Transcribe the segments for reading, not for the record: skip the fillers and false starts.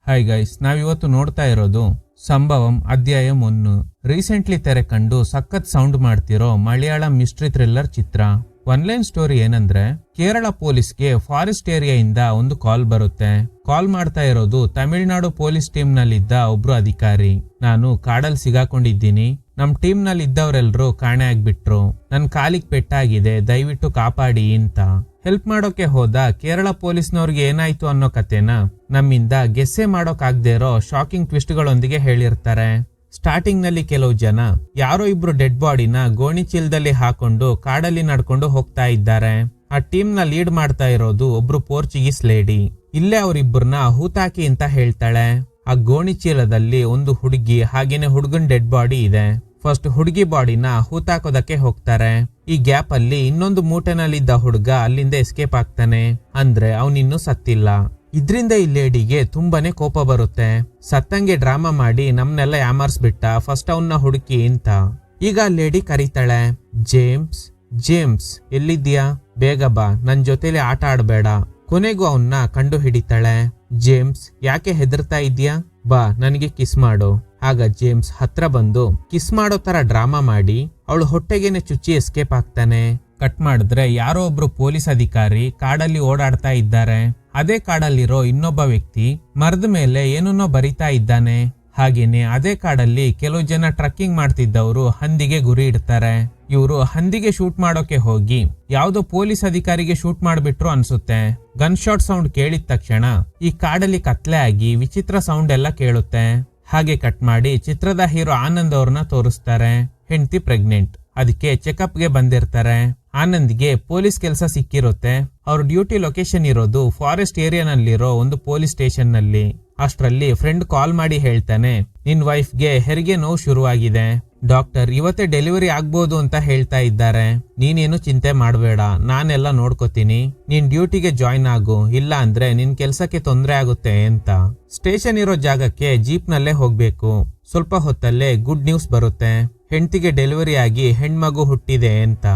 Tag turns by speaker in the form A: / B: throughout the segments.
A: Hi guys, ನಾವಿವತ್ತು ನೋಡ್ತಾ ಇರೋದು ಸಂಭವಂ ಅಧ್ಯಾಯ 1. ರೀಸೆಂಟ್ಲಿ ತೆರೆ ಕಂಡು ಸಖತ್ ಸೌಂಡ್ ಮಾಡ್ತಿರೋ ಮಲಯಾಳಂ ಮಿಸ್ಟ್ರಿ ಥ್ರಿಲ್ಲರ್ ಚಿತ್ರ. ಒನ್ಲೈನ್ ಸ್ಟೋರಿ ಏನಂದ್ರೆ, ಕೇರಳ ಪೊಲೀಸ್ಗೆ ಫಾರೆಸ್ಟ್ ಏರಿಯಾಯಿಂದ ಒಂದು ಕಾಲ್ ಬರುತ್ತೆ. ಕಾಲ್ ಮಾಡ್ತಾ ಇರೋದು ತಮಿಳುನಾಡು ಪೊಲೀಸ್ ಟೀಮ್ ನಲ್ಲಿದ್ದ ಒಬ್ರು ಅಧಿಕಾರಿ. ನಾನು ಕಾಡಲ್ಲಿ ಸಿಗಾಕೊಂಡಿದ್ದೀನಿ, ನಮ್ ಟೀಮ್ ನಲ್ಲಿ ಇದ್ದವರೆಲ್ರು ಕಾಣೆ ಆಗ್ಬಿಟ್ರು, ನನ್ ಕಾಲಿಗೆ ಪೆಟ್ಟಾಗಿದೆ, ದಯವಿಟ್ಟು ಕಾಪಾಡಿ ಅಂತ. ಹೆಲ್ಪ್ ಮಾಡೋಕೆ ಹೋದ ಕೇರಳ ಪೊಲೀಸ್ನವ್ರಿಗೆ ಏನಾಯ್ತು ಅನ್ನೋ ಕತೆನ ನಮ್ಮಿಂದ ಗೆಸ್ಸೆ ಮಾಡೋಕ್ ಆಗದೆ ಇರೋ ಶಾಕಿಂಗ್ ಟ್ವಿಸ್ಟ್ ಗಳೊಂದಿಗೆ ಹೇಳಿರ್ತಾರೆ. ಸ್ಟಾರ್ಟಿಂಗ್ ನಲ್ಲಿ ಕೆಲವು ಜನ ಯಾರೋ ಇಬ್ರು ಡೆಡ್ ಬಾಡಿನ ಗೋಣಿ ಚೀಲದಲ್ಲಿ ಹಾಕೊಂಡು ಕಾಡಲ್ಲಿ ನಡ್ಕೊಂಡು ಹೋಗ್ತಾ ಇದ್ದಾರೆ. ಆ ಟೀಮ್ ನ ಲೀಡ್ ಮಾಡ್ತಾ ಇರೋದು ಒಬ್ರು ಪೋರ್ಚುಗೀಸ್ ಲೇಡಿ. ಇಲ್ಲೇ ಅವ್ರಿಬ್ಬರನ್ನ ಹೂತಾಕಿ ಅಂತ ಹೇಳ್ತಾಳೆ. ಆ ಗೋಣಿ ಚೀಲದಲ್ಲಿ ಒಂದು ಹುಡುಗಿ ಹಾಗೇನೆ ಹುಡುಗನ್ ಡೆಡ್ ಬಾಡಿ ಇದೆ. ಫಸ್ಟ್ ಹುಡುಗಿ ಬಾಡಿನ ಹೂತಾಕೋದಕ್ಕೆ ಹೋಗ್ತಾರೆ. ಈ ಗ್ಯಾಪ್ ಅಲ್ಲಿ ಇನ್ನೊಂದು ಮೂಟೆನಲ್ಲಿದ್ದ ಹುಡುಗ ಅಲ್ಲಿಂದ ಎಸ್ಕೇಪ್ ಆಗ್ತಾನೆ. ಅಂದ್ರೆ ಅವನಿನ್ನೂ ಸತ್ತಿಲ್ಲ. ಇದ್ರಿಂದ ಈ ಲೇಡಿಗೆ ತುಂಬಾನೇ ಕೋಪ ಬರುತ್ತೆ. ಸತ್ತಂಗೆ ಡ್ರಾಮಾ ಮಾಡಿ ನಮ್ನೆಲ್ಲ ಯಾಮಾರ್ಸ್ಬಿಟ್ಟ, ಫಸ್ಟ್ ಅವನ್ನ ಹುಡುಕಿ ಅಂತ. ಈಗ ಲೇಡಿ ಕರೀತಾಳೆ, ಜೇಮ್ಸ್ ಜೇಮ್ಸ್ ಎಲ್ಲಿದ್ಯಾ, ಬೇಗ ಬಾ, ನನ್ ಜೊತೆಲಿ ಆಟ ಆಡ್ಬೇಡ. ಕೊನೆಗೂ ಅವನ್ನ ಕಂಡು ಹಿಡಿತಾಳೆ. ಜೇಮ್ಸ್ ಯಾಕೆ ಹೆದರ್ತಾ ಇದ್ಯಾ, ಬಾ ನನಗೆ ಕಿಸ್ ಮಾಡು. ಆಗ ಜೇಮ್ಸ್ ಹತ್ರ ಬಂದು ಕಿಸ್ ಮಾಡೋ ತರ ಡ್ರಾಮಾ ಮಾಡಿ ಅವಳು ಹೊಟ್ಟೆಗೇನೆ ಚುಚ್ಚಿ ಎಸ್ಕೇಪ್ ಆಗ್ತಾನೆ. ಕಟ್ ಮಾಡಿದ್ರೆ ಯಾರೋ ಒಬ್ರು ಪೊಲೀಸ್ ಅಧಿಕಾರಿ ಕಾಡಲ್ಲಿ ಓಡಾಡ್ತಾ ಇದ್ದಾರೆ. ಅದೇ ಕಾಡಲ್ಲಿರೋ ಇನ್ನೊಬ್ಬ ವ್ಯಕ್ತಿ ಮರದ ಮೇಲೆ ಏನನ್ನೋ ಬರಿತಾ ಇದ್ದಾನೆ. ಹಾಗೇನೆ ಅದೇ ಕಾಡಲ್ಲಿ ಕೆಲವು ಜನ ಟ್ರಕ್ಕಿಂಗ್ ಮಾಡ್ತಿದ್ದವರು ಹಂದಿಗೆ ಗುರಿ ಇಡ್ತಾರೆ. ಇವರು ಹಂದಿಗೆ ಶೂಟ್ ಮಾಡೋಕೆ ಹೋಗಿ ಯಾವ್ದೋ ಪೊಲೀಸ್ ಅಧಿಕಾರಿಗೆ ಶೂಟ್ ಮಾಡ್ಬಿಟ್ರು ಅನ್ಸುತ್ತೆ. ಗನ್ ಶಾಟ್ ಸೌಂಡ್ ಕೇಳಿದ ತಕ್ಷಣ ಈ ಕಾಡಲ್ಲಿ ಕತ್ಲೆ ಆಗಿ ವಿಚಿತ್ರ ಸೌಂಡ್ ಎಲ್ಲ ಕೇಳುತ್ತೆ. ಹಾಗೆ ಕಟ್ ಮಾಡಿ ಚಿತ್ರದ ಹೀರೋ ಆನಂದ್ ಅವ್ರನ್ನ ತೋರಿಸ್ತಾರೆ. ಹೆಂಡತಿ ಪ್ರೆಗ್ನೆಂಟ್, ಅದಕ್ಕೆ ಚೆಕಪ್ಗೆ ಬಂದಿರ್ತಾರೆ. ಆನಂದ್ಗೆ ಪೊಲೀಸ್ ಕೆಲಸ ಸಿಕ್ಕಿರುತ್ತೆ. ಅವ್ರ ಡ್ಯೂಟಿ ಲೊಕೇಶನ್ ಇರೋದು ಫಾರೆಸ್ಟ್ ಏರಿಯಾನಲ್ಲಿರೋ ಒಂದು ಪೊಲೀಸ್ ಸ್ಟೇಷನ್ ನಲ್ಲಿ. ಅಷ್ಟರಲ್ಲಿ ಫ್ರೆಂಡ್ ಕಾಲ್ ಮಾಡಿ ಹೇಳ್ತಾನೆ, ನಿನ್ ವೈಫ್ಗೆ ಹೆರಿಗೆ ನೋವು ಶುರುವಾಗಿದೆ, ಡಾಕ್ಟರ್ ಇವತ್ತೇ ಡೆಲಿವರಿ ಆಗ್ಬೋದು ಅಂತ ಹೇಳ್ತಾ ಇದ್ದಾರೆ. ನೀನೇನು ಚಿಂತೆ ಮಾಡಬೇಡ, ನಾನೆಲ್ಲ ನೋಡ್ಕೋತೀನಿ, ನೀನ್ ಡ್ಯೂಟಿಗೆ ಜಾಯ್ನ್ ಆಗು, ಇಲ್ಲ ಅಂದ್ರೆ ನಿನ್ ಕೆಲ್ಸಕ್ಕೆ ತೊಂದರೆ ಆಗುತ್ತೆ ಅಂತ. ಸ್ಟೇಷನ್ ಇರೋ ಜಾಗಕ್ಕೆ ಜೀಪ್ ನಲ್ಲೇ ಹೋಗ್ಬೇಕು. ಸ್ವಲ್ಪ ಹೊತ್ತಲ್ಲೇ ಗುಡ್ ನ್ಯೂಸ್ ಬರುತ್ತೆ. ಹೆಂಡತಿಗೆ ಡೆಲಿವರಿ ಆಗಿ ಹೆಣ್ಮಗು ಹುಟ್ಟಿದೆ ಅಂತ.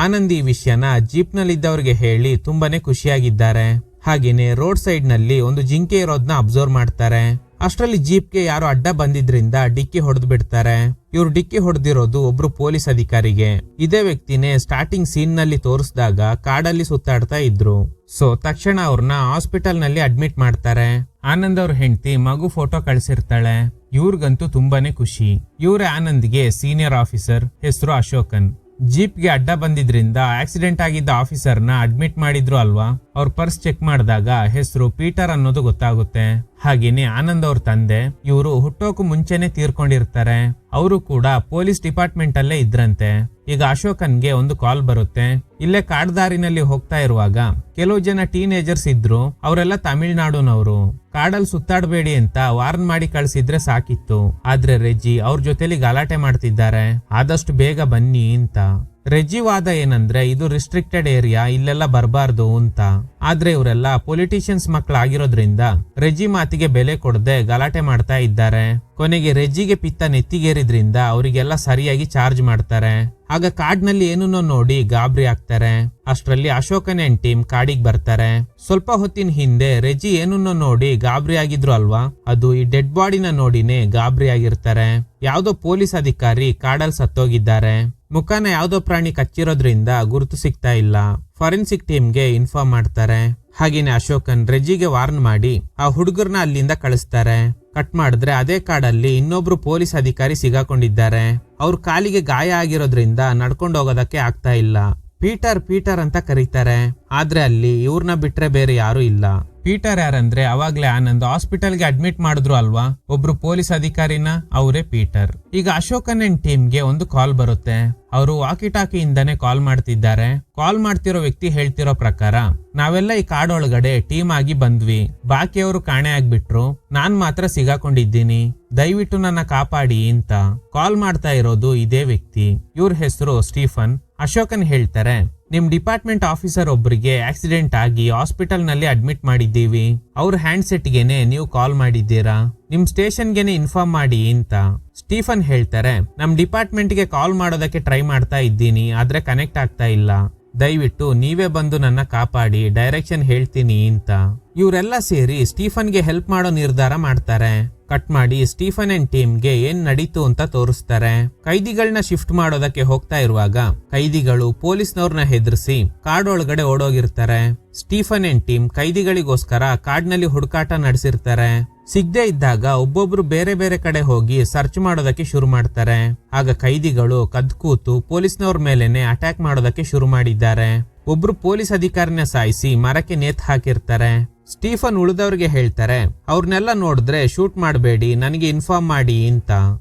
A: ಆನಂದ್ ಈ ವಿಷಯನ ಜೀಪ್ ನಲ್ಲಿದ್ದವ್ರಿಗೆ ಹೇಳಿ ತುಂಬಾನೇ ಖುಷಿಯಾಗಿದ್ದಾರೆ. ಹಾಗೇನೆ ರೋಡ್ ಸೈಡ್ ನಲ್ಲಿ ಒಂದು ಜಿಂಕೆ ಇರೋದನ್ನ ಅಬ್ಸರ್ವ್ ಮಾಡ್ತಾರೆ. ಅಷ್ಟರಲ್ಲಿ ಜೀಪ್ಗೆ ಯಾರೋ ಅಡ್ಡ ಬಂದಿದ್ರಿಂದ ಡಿಕ್ಕಿ ಹೊಡೆದು ಬಿಡ್ತಾರೆ. ಇವ್ರು ಡಿಕ್ಕಿ ಹೊಡೆದಿರೋದು ಒಬ್ರು ಪೊಲೀಸ್ ಅಧಿಕಾರಿಗೆ. ಇದೇ ವ್ಯಕ್ತಿನೇ ಸ್ಟಾರ್ಟಿಂಗ್ ಸೀನ್ ನಲ್ಲಿ ತೋರಿಸಿದಾಗ ಕಾಡಲ್ಲಿ ಸುತ್ತಾಡ್ತಾ ಇದ್ರು. ಸೊ ತಕ್ಷಣ ಅವ್ರನ್ನ ಹಾಸ್ಪಿಟಲ್ ನಲ್ಲಿ ಅಡ್ಮಿಟ್ ಮಾಡ್ತಾರೆ. ಆನಂದ್ ಅವ್ರ ಹೆಂಡತಿ ಮಗು ಫೋಟೋ ಕಳಿಸಿರ್ತಾಳೆ. ಇವ್ರಿಗಂತೂ ತುಂಬಾನೇ ಖುಷಿ. ಇವರೇ ಆನಂದ್ಗೆ ಸೀನಿಯರ್ ಆಫೀಸರ್, ಹೆಸರು ಅಶೋಕನ್. ಜೀಪ್ಗೆ ಅಡ್ಡ ಬಂದಿದ್ರಿಂದ ಆಕ್ಸಿಡೆಂಟ್ ಆಗಿದ್ದ ಆಫೀಸರ್ನ ಅಡ್ಮಿಟ್ ಮಾಡಿದ್ರು ಅಲ್ವಾ. ಅವ್ರ ಪರ್ಸ್ ಚೆಕ್ ಮಾಡಿದಾಗ ಹೆಸರು ಪೀಟರ್ ಅನ್ನೋದು ಗೊತ್ತಾಗುತ್ತೆ. ಹಾಗೇನೆ ಆನಂದ್ ಅವ್ರ ತಂದೆ, ಇವರು ಹುಟ್ಟೋಕು ಮುಂಚೆನೆ ತೀರ್ಕೊಂಡಿರ್ತಾರೆ. ಅವರು ಕೂಡ ಪೊಲೀಸ್ ಡಿಪಾರ್ಟ್ಮೆಂಟ್ ಅಲ್ಲೇ ಇದ್ರಂತೆ. ಈಗ ಅಶೋಕನ್ಗೆ ಒಂದು ಕಾಲ್ ಬರುತ್ತೆ. ಇಲ್ಲೇ ಕಾಡ್ದಾರಿನಲ್ಲಿ ಹೋಗ್ತಾ ಇರುವಾಗ ಕೆಲವು ಜನ ಟೀನೇಜರ್ಸ್ ಇದ್ರು. ಅವರೆಲ್ಲ ತಮಿಳ್ನಾಡುನವರು. ಕಾಡಲ್ಲಿ ಸುತ್ತಾಡಬೇಡಿ ಅಂತ ವಾರ್ನ್ ಮಾಡಿ ಕಳ್ಸಿದ್ರೆ ಸಾಕಿತ್ತು. ಆದ್ರೆ ರೆಜ್ಜಿ ಅವ್ರ ಜೊತೆಲಿ ಗಲಾಟೆ ಮಾಡ್ತಿದ್ದಾರೆ, ಆದಷ್ಟು ಬೇಗ ಬನ್ನಿ ಅಂತ. ರೆಜ್ಜಿ ವಾದ ಏನಂದ್ರೆ ಇದು ರಿಸ್ಟ್ರಿಕ್ಟೆಡ್ ಏರಿಯಾ, ಇಲ್ಲೆಲ್ಲ ಬರಬಾರ್ದು ಅಂತ. ಆದ್ರೆ ಇವರೆಲ್ಲ ಪೊಲಿಟಿಷಿಯನ್ಸ್ ಮಕ್ಕಳಾಗಿರೋದ್ರಿಂದ ರೆಜ್ಜಿ ಮಾತಿಗೆ ಬೆಲೆ ಕೊಡದೆ ಗಲಾಟೆ ಮಾಡ್ತಾ ಇದ್ದಾರೆ. ಕೊನೆಗೆ ರೆಜ್ಜಿಗೆ ಪಿತ್ತ ನೆತ್ತಿಗೇರಿದ್ರಿಂದ ಅವರಿಗೆಲ್ಲ ಸರಿಯಾಗಿ ಚಾರ್ಜ್ ಮಾಡ್ತಾರೆ. ಆಗ ಕಾಡ್ನಲ್ಲಿ ಏನನ್ನೋ ನೋಡಿ ಗಾಬರಿ ಆಗ್ತಾರೆ. ಅಷ್ಟರಲ್ಲಿ ಅಶೋಕನ್ ಅಂಡ್ ಟೀಮ್ ಕಾಡಿಗೆ ಬರ್ತಾರೆ. ಸ್ವಲ್ಪ ಹೊತ್ತಿನ ಹಿಂದೆ ರೆಜ್ಜಿ ಏನನ್ನೋ ನೋಡಿ ಗಾಬರಿ ಆಗಿದ್ರು ಅಲ್ವಾ, ಅದು ಈ ಡೆಡ್ ಬಾಡಿನ ನೋಡಿನೇ ಗಾಬರಿ ಆಗಿರ್ತಾರೆ. ಯಾವ್ದೋ ಪೊಲೀಸ್ ಅಧಿಕಾರಿ ಕಾಡಲ್ಲಿ ಸತ್ತೋಗಿದ್ದಾರೆ. ಮುಖನ ಯಾವ್ದೋ ಪ್ರಾಣಿ ಕಚ್ಚಿರೋದ್ರಿಂದ ಗುರುತು ಸಿಗ್ತಾ ಇಲ್ಲ. ಫಾರೆನ್ಸಿಕ್ ಟೀಮ್ಗೆ ಇನ್ಫಾರ್ಮ್ ಮಾಡ್ತಾರೆ. ಹಾಗೇನೆ ಅಶೋಕನ್ ರೆಜ್ಜಿಗೆ ವಾರ್ನ್ ಮಾಡಿ ಆ ಹುಡುಗರ್ನ ಅಲ್ಲಿಂದ ಕಳಿಸ್ತಾರೆ. ಕಟ್ ಮಾಡಿದ್ರೆ ಅದೇ ಕಾಡಲ್ಲಿ ಇನ್ನೊಬ್ರು ಪೊಲೀಸ್ ಅಧಿಕಾರಿ ಸಿಗಾಕೊಂಡಿದ್ದಾರೆ. ಅವ್ರ ಕಾಲಿಗೆ ಗಾಯ ಆಗಿರೋದ್ರಿಂದ ನಡ್ಕೊಂಡು ಹೋಗೋದಕ್ಕೆ ಆಗ್ತಾ ಇಲ್ಲ. ಪೀಟರ್ ಪೀಟರ್ ಅಂತ ಕರೀತಾರೆ. ಆದ್ರೆ ಅಲ್ಲಿ ಇವ್ರನ್ನ ಬಿಟ್ರೆ ಬೇರೆ ಯಾರು ಇಲ್ಲ. ಪೀಟರ್ ಯಾರಂದ್ರೆ ಅವಾಗ್ಲೇ ಆನಂದ್ ಹಾಸ್ಪಿಟಲ್ಗೆ ಅಡ್ಮಿಟ್ ಮಾಡಿದ್ರು ಅಲ್ವಾ ಒಬ್ರು ಪೊಲೀಸ್ ಅಧಿಕಾರಿನ, ಅವರೇ ಪೀಟರ್. ಈಗ ಅಶೋಕನ್ ಅಂಡ್ ಟೀಮ್ಗೆ ಒಂದು ಕಾಲ್ ಬರುತ್ತೆ. ಅವರು ವಾಕಿ ಟಾಕಿಯಿಂದಾನೆ ಕಾಲ್ ಮಾಡ್ತಿದ್ದಾರೆ. ಕಾಲ್ ಮಾಡ್ತಿರೋ ವ್ಯಕ್ತಿ ಹೇಳ್ತಿರೋ ಪ್ರಕಾರ, ನಾವೆಲ್ಲ ಈ ಕಾಡೊಳಗಡೆ ಟೀಮ್ ಆಗಿ ಬಂದ್ವಿ, ಬಾಕಿಯವರು ಕಾಣೆ ಆಗ್ಬಿಟ್ರು, ನಾನ್ ಮಾತ್ರ ಸಿಗಾಕೊಂಡಿದ್ದೀನಿ, ದಯವಿಟ್ಟು ನನ್ನ ಕಾಪಾಡಿ ಅಂತ. ಕಾಲ್ ಮಾಡ್ತಾ ಇರೋದು ಇದೇ ವ್ಯಕ್ತಿ. ಇವ್ರ ಹೆಸರು ಸ್ಟೀಫನ್. ಅಶೋಕನ್ ಹೇಳ್ತಾರೆ, ನಿಮ್ ಡಿಪಾರ್ಟ್ಮೆಂಟ್ ಆಫೀಸರ್ ಒಬ್ಬರಿಗೆ ಆಕ್ಸಿಡೆಂಟ್ ಆಗಿ ಹಾಸ್ಪಿಟಲ್ ನಲ್ಲಿ ಅಡ್ಮಿಟ್ ಮಾಡಿದ್ದೀವಿ. ಅವ್ರ ಹ್ಯಾಂಡ್ ಸೆಟ್ಗೆನೆ ನೀವು ಕಾಲ್ ಮಾಡಿದ್ದೀರಾ, ನಿಮ್ ಸ್ಟೇಷನ್ಗೆನೆ ಇನ್ಫಾರ್ಮ್ ಮಾಡಿ ಅಂತ. ಸ್ಟೀಫನ್ ಹೇಳ್ತಾರೆ, ನಮ್ ಡಿಪಾರ್ಟ್ಮೆಂಟ್ಗೆ ಕಾಲ್ ಮಾಡೋದಕ್ಕೆ ಟ್ರೈ ಮಾಡ್ತಾ ಇದ್ದೀನಿ, ಆದ್ರೆ ಕನೆಕ್ಟ್ ಆಗ್ತಾ ಇಲ್ಲ, ದಯವಿಟ್ಟು ನೀವೇ ಬಂದು ನನ್ನ ಕಾಪಾಡಿ, ಡೈರೆಕ್ಷನ್ ಹೇಳ್ತೀನಿ ಅಂತ. ಇವರೆಲ್ಲ ಸೇರಿ ಸ್ಟೀಫನ್ಗೆ ಹೆಲ್ಪ್ ಮಾಡೋ ನಿರ್ಧಾರ ಮಾಡ್ತಾರೆ. ಕಟ್ ಮಾಡಿ ಸ್ಟೀಫನ್ ಅಂಡ್ ಟೀಮ್ಗೆ ಏನ್ ನಡೀತು ಅಂತ ತೋರಿಸ್ತಾರೆ. ಕೈದಿಗಳನ್ನ ಶಿಫ್ಟ್ ಮಾಡೋದಕ್ಕೆ ಹೋಗ್ತಾ ಇರುವಾಗ ಕೈದಿಗಳು ಪೊಲೀಸ್ನವ್ರನ್ನ ಹೆದರ್ಸಿ ಕಾಡೊಳಗಡೆ ಓಡೋಗಿರ್ತಾರೆ. ಸ್ಟೀಫನ್ ಅಂಡ್ ಟೀಮ್ ಕೈದಿಗಳಿಗೋಸ್ಕರ ಕಾಡ್ನಲ್ಲಿ ಹುಡುಕಾಟ ನಡೆಸಿರ್ತಾರೆ. ಸಿಗದೆ ಇದ್ದಾಗ ಒಬ್ಬೊಬ್ರು ಬೇರೆ ಬೇರೆ ಕಡೆ ಹೋಗಿ ಸರ್ಚ್ ಮಾಡೋದಕ್ಕೆ ಶುರು ಮಾಡ್ತಾರೆ. ಆಗ ಕೈದಿಗಳು ಕದ್ಕೂತು ಪೊಲೀಸ್ನವ್ರ ಮೇಲೆನೆ ಅಟ್ಯಾಕ್ ಮಾಡೋದಕ್ಕೆ ಶುರು ಮಾಡಿದ್ದಾರೆ. ಒಬ್ರು ಪೊಲೀಸ್ ಅಧಿಕಾರಿನ ಸಾಯಿಸಿ ಮರಕ್ಕೆ ನೇತ್ ಹಾಕಿರ್ತಾರೆ. ಸ್ಟೀಫನ್ ಉಳಿದವ್ರಿಗೆ ಹೇಳ್ತಾರೆ, ಅವ್ರನ್ನೆಲ್ಲ ನೋಡಿದ್ರೆ ಶೂಟ್ ಮಾಡಬೇಡಿ, ನನಗೆ ಇನ್ಫಾರ್ಮ್ ಮಾಡಿ ಅಂತ.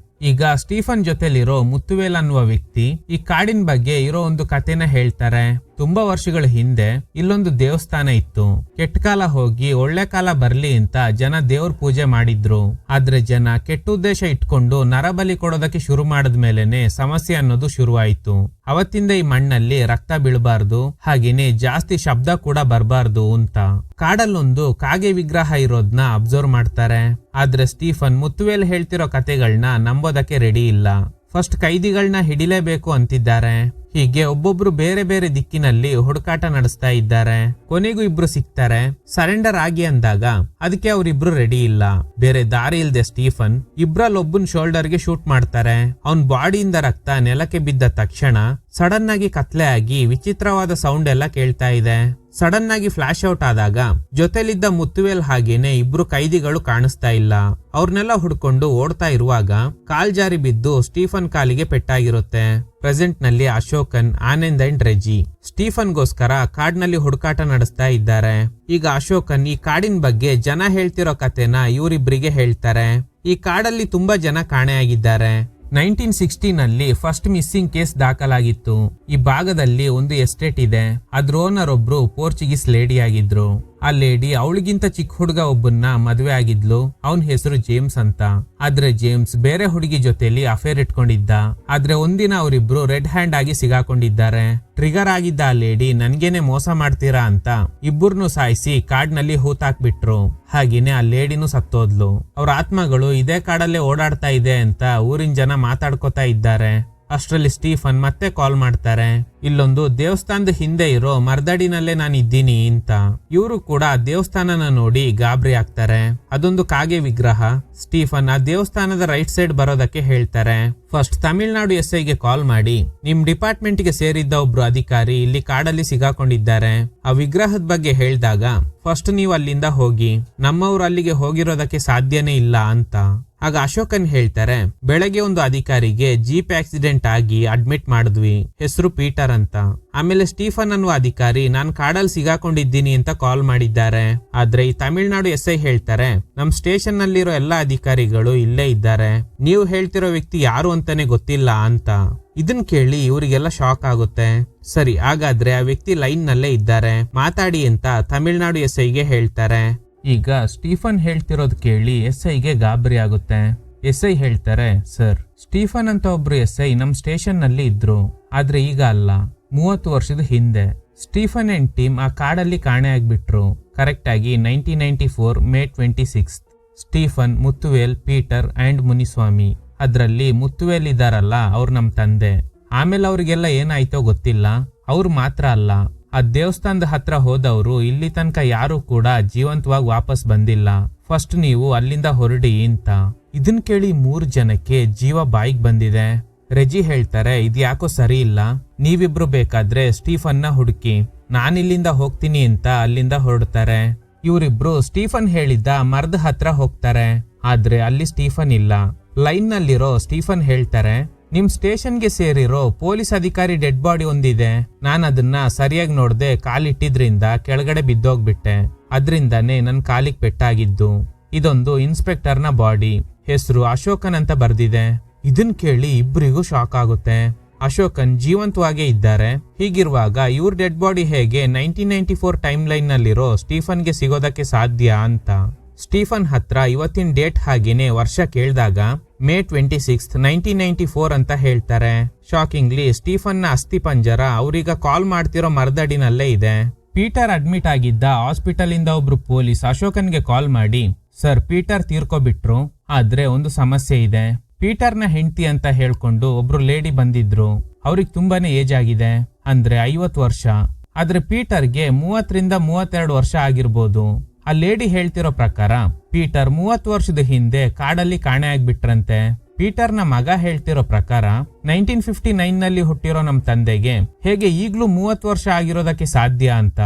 A: ಈಗ ಸ್ಟೀಫನ್ ಜೊತೆಲಿರೋ ಮುತ್ತುವೇಲ್ ಅನ್ನುವ ವ್ಯಕ್ತಿ ಈ ಕಾಡಿನ ಬಗ್ಗೆ ಇರೋ ಒಂದು ಕಥೆನ ಹೇಳ್ತಾರೆ. ತುಂಬಾ ವರ್ಷಗಳ ಹಿಂದೆ ಇಲ್ಲೊಂದು ದೇವಸ್ಥಾನ ಇತ್ತು. ಕೆಟ್ಟ ಕಾಲ ಹೋಗಿ ಒಳ್ಳೆ ಕಾಲ ಬರ್ಲಿ ಅಂತ ಜನ ದೇವ್ರ ಪೂಜೆ ಮಾಡಿದ್ರು. ಆದ್ರೆ ಜನ ಕೆಟ್ಟ ಉದ್ದೇಶ ಇಟ್ಕೊಂಡು ನರಬಲಿ ಕೊಡೋದಕ್ಕೆ ಶುರು ಮಾಡಿದ್ಮೇಲೆನೆ ಸಮಸ್ಯೆ ಅನ್ನೋದು ಶುರುವಾಯಿತು. ಅವತ್ತಿಂದ ಈ ಮಣ್ಣಲ್ಲಿ ರಕ್ತ ಬೀಳಬಾರ್ದು, ಹಾಗೇನೆ ಜಾಸ್ತಿ ಶಬ್ದ ಕೂಡ ಬರಬಾರ್ದು ಅಂತ ಕಾಡಲ್ಲೊಂದು ಕಾಗೆ ವಿಗ್ರಹ ಇರೋದ್ನ ಅಬ್ಸರ್ವ್ ಮಾಡ್ತಾರೆ. ಆದ್ರೆ ಸ್ಟೀಫನ್ ಮುತ್ತುವೇಲ್ ಹೇಳ್ತಿರೋ ಕತೆಗಳನ್ನ ನಂಬೋದಕ್ಕೆ ರೆಡಿ ಇಲ್ಲ. ಫಸ್ಟ್ ಕೈದಿಗಳನ್ನ ಹಿಡಿಲೇಬೇಕು ಅಂತಿದ್ದಾರೆ. ಹೀಗೆ ಒಬ್ಬೊಬ್ರು ಬೇರೆ ಬೇರೆ ದಿಕ್ಕಿನಲ್ಲಿ ಹುಡುಕಾಟ ನಡೆಸ್ತಾ ಇದ್ದಾರೆ. ಕೊನೆಗೂ ಇಬ್ರು ಸಿಗ್ತಾರೆ. ಸರೆಂಡರ್ ಆಗಿ ಅಂದಾಗ ಅದಕ್ಕೆ ಅವರಿಬ್ರು ರೆಡಿ ಇಲ್ಲ. ಬೇರೆ ದಾರಿ ಇಲ್ದೆ ಸ್ಟೀಫನ್ ಇಬ್ರಲ್ಲಿ ಒಬ್ಬನ್ ಶೋಲ್ಡರ್ಗೆ ಶೂಟ್ ಮಾಡ್ತಾರೆ. ಅವನ್ ಬಾಡಿಯಿಂದ ರಕ್ತ ನೆಲಕ್ಕೆ ಬಿದ್ದ ತಕ್ಷಣ ಸಡನ್ ಆಗಿ ಕತ್ಲೆ ಆಗಿ ವಿಚಿತ್ರವಾದ ಸೌಂಡ್ ಎಲ್ಲ ಕೇಳ್ತಾ ಇದೆ. ಸಡನ್ ಆಗಿ ಫ್ಲಾಶ್ ಔಟ್ ಆದಾಗ ಜೊತೆಲಿದ್ದ ಮುತ್ತುವೇಲ್ ಹಾಗೇನೆ ಇಬ್ರು ಕೈದಿಗಳು ಕಾಣಿಸ್ತಾ ಇಲ್ಲ. ಅವ್ರನ್ನೆಲ್ಲ ಹುಡ್ಕೊಂಡು ಓಡ್ತಾ ಇರುವಾಗ ಕಾಲ್ ಜಾರಿ ಬಿದ್ದು ಸ್ಟೀಫನ್ ಕಾಲಿಗೆ ಪೆಟ್ಟಾಗಿರುತ್ತೆ. ಪ್ರೆಸೆಂಟ್ ನಲ್ಲಿ ಅಶೋಕನ್, ಆನಂದ್ ಅಂಡ್ ರೆಜಿ ಸ್ಟೀಫನ್ಗೋಸ್ಕರ ಕಾಡ್ನಲ್ಲಿ ಹುಡುಕಾಟ ನಡೆಸ್ತಾ ಇದ್ದಾರೆ. ಈಗ ಅಶೋಕನ್ ಈ ಕಾಡಿನ ಬಗ್ಗೆ ಜನ ಹೇಳ್ತಿರೋ ಕತೆನ ಇವರಿಬ್ರಿಗೆ ಹೇಳ್ತಾರೆ. ಈ ಕಾಡಲ್ಲಿ ತುಂಬಾ ಜನ ಕಾಣೆಯಾಗಿದ್ದಾರೆ. 1960 ನಲ್ಲಿ ಫಸ್ಟ್ ಮಿಸ್ಸಿಂಗ್ ಕೇಸ್ ದಾಖಲಾಗಿತ್ತು. ಈ ಭಾಗದಲ್ಲಿ ಒಂದು ಎಸ್ಟೇಟ್ ಇದೆ. ಅದ್ರ ಓನರ್ ಒಬ್ರು ಪೋರ್ಚುಗೀಸ್ ಲೇಡಿ ಆಗಿದ್ರು. ಆ ಲೇಡಿ ಅವಳಿಗಿಂತ ಚಿಕ್ಕ ಹುಡುಗ ಒಬ್ಬನ್ನ ಮದುವೆ ಆಗಿದ್ಲು. ಅವನ್ ಹೆಸರು ಜೇಮ್ಸ್ ಅಂತ. ಆದ್ರೆ ಜೇಮ್ಸ್ ಬೇರೆ ಹುಡುಗಿ ಜೊತೆಲಿ ಅಫೇರ್ ಇಟ್ಕೊಂಡಿದ್ದ. ಆದ್ರೆ ಒಂದಿನ ಅವರಿಬ್ರು ರೆಡ್ ಹ್ಯಾಂಡ್ ಆಗಿ ಸಿಗಾಕೊಂಡಿದ್ದಾರೆ. ಟ್ರಿಗರ್ ಆಗಿದ್ದ ಆ ಲೇಡಿ ನನ್ಗೇನೆ ಮೋಸ ಮಾಡ್ತೀರಾ ಅಂತ ಇಬ್ಬರನ್ನು ಸಾಯಿಸಿ ಕಾಡ್ನಲ್ಲಿ ಹೂತಾಕ್ಬಿಟ್ರು. ಹಾಗೇನೆ ಆ ಲೇಡಿನೂ ಸತ್ತೋದ್ಲು. ಅವ್ರ ಆತ್ಮಗಳು ಇದೇ ಕಾಡಲ್ಲೇ ಓಡಾಡ್ತಾ ಇದೆ ಅಂತ ಊರಿನ ಜನ ಮಾತಾಡ್ಕೋತಾ ಇದ್ದಾರೆ. ಅಷ್ಟರಲ್ಲಿ ಸ್ಟೀಫನ್ ಮತ್ತೆ ಕಾಲ್ ಮಾಡ್ತಾರೆ. ಇಲ್ಲೊಂದು ದೇವಸ್ಥಾನದ ಹಿಂದೆ ಇರೋ ಮರ್ದಡಿನಲ್ಲೇ ನಾನು ಇದ್ದೀನಿ ಅಂತ. ಇವರು ಕೂಡ ದೇವಸ್ಥಾನನ ನೋಡಿ ಗಾಬರಿ ಆಗ್ತಾರೆ. ಅದೊಂದು ಕಾಗೆ ವಿಗ್ರಹ. ಸ್ಟೀಫನ್ ಆ ದೇವಸ್ಥಾನದ ರೈಟ್ ಸೈಡ್ ಬರೋದಕ್ಕೆ ಹೇಳ್ತಾರೆ. ಫಸ್ಟ್ ತಮಿಳ್ನಾಡು SIಗೆ ಕಾಲ್ ಮಾಡಿ, ನಿಮ್ ಡಿಪಾರ್ಟ್ಮೆಂಟ್ ಗೆ ಸೇರಿದ್ದ ಒಬ್ರು ಅಧಿಕಾರಿ ಇಲ್ಲಿ ಕಾಡಲ್ಲಿ ಸಿಗಾಕೊಂಡಿದ್ದಾರೆ. ಆ ವಿಗ್ರಹದ ಬಗ್ಗೆ ಹೇಳಿದಾಗ ಫಸ್ಟ್ ನೀವು ಅಲ್ಲಿಂದ ಹೋಗಿ, ನಮ್ಮವ್ರು ಅಲ್ಲಿಗೆ ಹೋಗಿರೋದಕ್ಕೆ ಸಾಧ್ಯನೇ ಇಲ್ಲ ಅಂತ. ಆಗ ಅಶೋಕನ್ ಹೇಳ್ತಾರೆ, ಬೆಳಗ್ಗೆ ಒಂದು ಅಧಿಕಾರಿಗೆ ಜೀಪ್ ಆಕ್ಸಿಡೆಂಟ್ ಆಗಿ ಅಡ್ಮಿಟ್ ಮಾಡಿದ್ವಿ, ಹೆಸರು ಪೀಟರ್ ಅಂತ. ಆಮೇಲೆ ಸ್ಟೀಫನ್ ಅನ್ನುವ ಅಧಿಕಾರಿ ನಾನ್ ಕಾಡಲ್ಲಿ ಸಿಗಾಕೊಂಡಿದ್ದೀನಿ ಅಂತ ಕಾಲ್ ಮಾಡಿದ್ದಾರೆ. ಆದ್ರೆ ಈ ತಮಿಳ್ನಾಡು SI ಹೇಳ್ತಾರೆ, ನಮ್ ಸ್ಟೇಷನ್ ನಲ್ಲಿರೋ ಎಲ್ಲಾ ಅಧಿಕಾರಿಗಳು ಇಲ್ಲೇ ಇದ್ದಾರೆ, ನೀವು ಹೇಳ್ತಿರೋ ವ್ಯಕ್ತಿ ಯಾರು ಅಂತಾನೆ ಗೊತ್ತಿಲ್ಲ ಅಂತ. ಇದನ್ ಕೇಳಿ ಇವರಿಗೆಲ್ಲ ಶಾಕ್ ಆಗುತ್ತೆ. ಸರಿ, ಹಾಗಾದ್ರೆ ಆ ವ್ಯಕ್ತಿ ಲೈನ್ ನಲ್ಲೇ ಇದ್ದಾರೆ, ಮಾತಾಡಿ ಅಂತ ತಮಿಳ್ನಾಡು SIಗೆ ಹೇಳ್ತಾರೆ. ಈಗ ಸ್ಟೀಫನ್ ಹೇಳ್ತಿರೋದು ಕೇಳಿ SIಗೆ ಗಾಬರಿ ಆಗುತ್ತೆ. SI ಹೇಳ್ತಾರೆ, ಸರ್, ಸ್ಟೀಫನ್ ಅಂತ ಒಬ್ರು SI ನಮ್ ಸ್ಟೇಷನ್ ನಲ್ಲಿ ಇದ್ರು, ಆದ್ರೆ ಈಗ ಅಲ್ಲ, 30 ವರ್ಷದ ಹಿಂದೆ ಸ್ಟೀಫನ್ ಅಂಡ್ ಟೀಮ್ ಆ ಕಾಡಲ್ಲಿ ಕಾಣೆ ಆಗ್ಬಿಟ್ರು. ಕರೆಕ್ಟ್ ಆಗಿ 1994 May 26. Stephen, Muthuvel, Peter and Muniswamy. ಅದ್ರಲ್ಲಿ ಮುತ್ತುವೇಲ್ ಇದಾರಲ್ಲ, ಅವ್ರು ನಮ್ ತಂದೆ. ಆಮೇಲೆ ಅವ್ರಿಗೆಲ್ಲ ಏನಾಯ್ತೋ ಗೊತ್ತಿಲ್ಲ. ಅವ್ರು ಮಾತ್ರ ಅಲ್ಲ, ಆ ದೇವಸ್ಥಾನದ ಹತ್ರ ಹೋದವರು ಇಲ್ಲಿ ತನಕ ಯಾರು ಕೂಡ ಜೀವಂತವಾಗಿ ವಾಪಸ್ ಬಂದಿಲ್ಲ. ಫಸ್ಟ್ ನೀವು ಅಲ್ಲಿಂದ ಹೊರಡಿ ಅಂತ. ಇದನ್ ಕೇಳಿ 3 ಜನಕ್ಕೆ ಜೀವ ಬಾಯಿಗೆ ಬಂದಿದೆ. ರೆಜಿ ಹೇಳ್ತಾರೆ, ಇದ್ಯಾಕೋ ಸರಿ ಇಲ್ಲ, ನೀವಿಬ್ರು ಬೇಕಾದ್ರೆ ಸ್ಟೀಫನ್ನ ಹುಡುಕಿ, ನಾನಿಲ್ಲಿಂದ ಹೋಗ್ತೀನಿ ಅಂತ ಅಲ್ಲಿಂದ ಹೊರಡ್ತಾರೆ. ಇವರಿಬ್ರು ಸ್ಟೀಫನ್ ಹೇಳಿದ್ದ ಮರದ ಹತ್ರ ಹೋಗ್ತಾರೆ. ಆದ್ರೆ ಅಲ್ಲಿ ಸ್ಟೀಫನ್ ಇಲ್ಲ. ಲೈನ್ ನಲ್ಲಿರೋ ಸ್ಟೀಫನ್ ಹೇಳ್ತಾರೆ, ನಿಮ್ ಸ್ಟೇಷನ್ಗೆ ಸೇರಿರೋ ಪೊಲೀಸ್ ಅಧಿಕಾರಿ ಡೆಡ್ ಬಾಡಿ ಒಂದಿದೆ, ನಾನು ಅದನ್ನ ಸರಿಯಾಗಿ ನೋಡ್ದೆ ಕಾಲಿಟ್ಟಿದ್ರಿಂದ ಕೆಳಗಡೆ ಬಿದ್ದೋಗ್ಬಿಟ್ಟೆ, ಅದ್ರಿಂದಾನೇ ನನ್ ಕಾಲಿಗೆ ಪೆಟ್ಟಾಗಿದ್ದು. ಇದೊಂದು ಇನ್ಸ್ಪೆಕ್ಟರ್ನ ಬಾಡಿ, ಹೆಸರು ಅಶೋಕನ್ ಅಂತ ಬರ್ದಿದೆ. ಇದನ್ ಕೇಳಿ ಇಬ್ಬರಿಗೂ ಶಾಕ್ ಆಗುತ್ತೆ. ಅಶೋಕನ್ ಜೀವಂತವಾಗೇ ಇದ್ದಾರೆ. ಹೀಗಿರುವಾಗ ಇವ್ರ ಡೆಡ್ ಬಾಡಿ ಹೇಗೆ 1994 ಟೈಮ್ ಲೈನ್ ನಲ್ಲಿರೋ ಸ್ಟೀಫನ್ಗೆ ಸಿಗೋದಕ್ಕೆ ಸಾಧ್ಯ ಅಂತ ಸ್ಟೀಫನ್ ಹತ್ರ ಇವತ್ತಿನ ಡೇಟ್ ಹಾಗೇನೆ ವರ್ಷ ಕೇಳಿದಾಗ ಮೇ 26, 1994 ಅಂತ ಹೇಳ್ತಾರೆ. ಶಾಕಿಂಗ್ಲಿ ಸ್ಟೀಫನ್ ನ ಅಸ್ಥಿ ಪಂಜರ ಅವ್ರೀಗ ಕಾಲ್ ಮಾಡ್ತಿರೋ ಮರದಡಿನಲ್ಲೇ ಇದೆ. ಪೀಟರ್ ಅಡ್ಮಿಟ್ ಆಗಿದ್ದ ಹಾಸ್ಪಿಟಲ್ ಇಂದ ಒಬ್ರು ಪೊಲೀಸ್ ಅಶೋಕನ್ಗೆ ಕಾಲ್ ಮಾಡಿ, ಸರ್, ಪೀಟರ್ ತೀರ್ಕೊಬಿಟ್ರು, ಆದ್ರೆ ಒಂದು ಸಮಸ್ಯೆ ಇದೆ. ಪೀಟರ್ನ ಹೆಂಡತಿ ಅಂತ ಹೇಳ್ಕೊಂಡು ಒಬ್ರು ಲೇಡಿ ಬಂದಿದ್ರು. ಅವ್ರಿಗೆ ತುಂಬಾನೇ ಏಜ್ ಆಗಿದೆ, ಅಂದ್ರೆ 50 ವರ್ಷ. ಆದ್ರೆ ಪೀಟರ್ಗೆ 30 ರಿಂದ 32 ವರ್ಷ ಆಗಿರ್ಬೋದು. ಆ ಲೇಡಿ ಹೇಳ್ತಿರೋ ಪ್ರಕಾರ ಪೀಟರ್ 30 ವರ್ಷದ ಹಿಂದೆ ಕಾಡಲ್ಲಿ ಕಾಣೆ ಆಗ್ಬಿಟ್ರಂತೆ. ಪೀಟರ್ನ ಮಗ ಹೇಳ್ತಿರೋ ಪ್ರಕಾರ 1959 ನಲ್ಲಿ ಹುಟ್ಟಿರೋ ನಮ್ ತಂದೆಗೆ ಹೇಗೆ ಈಗ್ಲೂ 30 ವರ್ಷ ಆಗಿರೋದಕ್ಕೆ ಸಾಧ್ಯ ಅಂತ.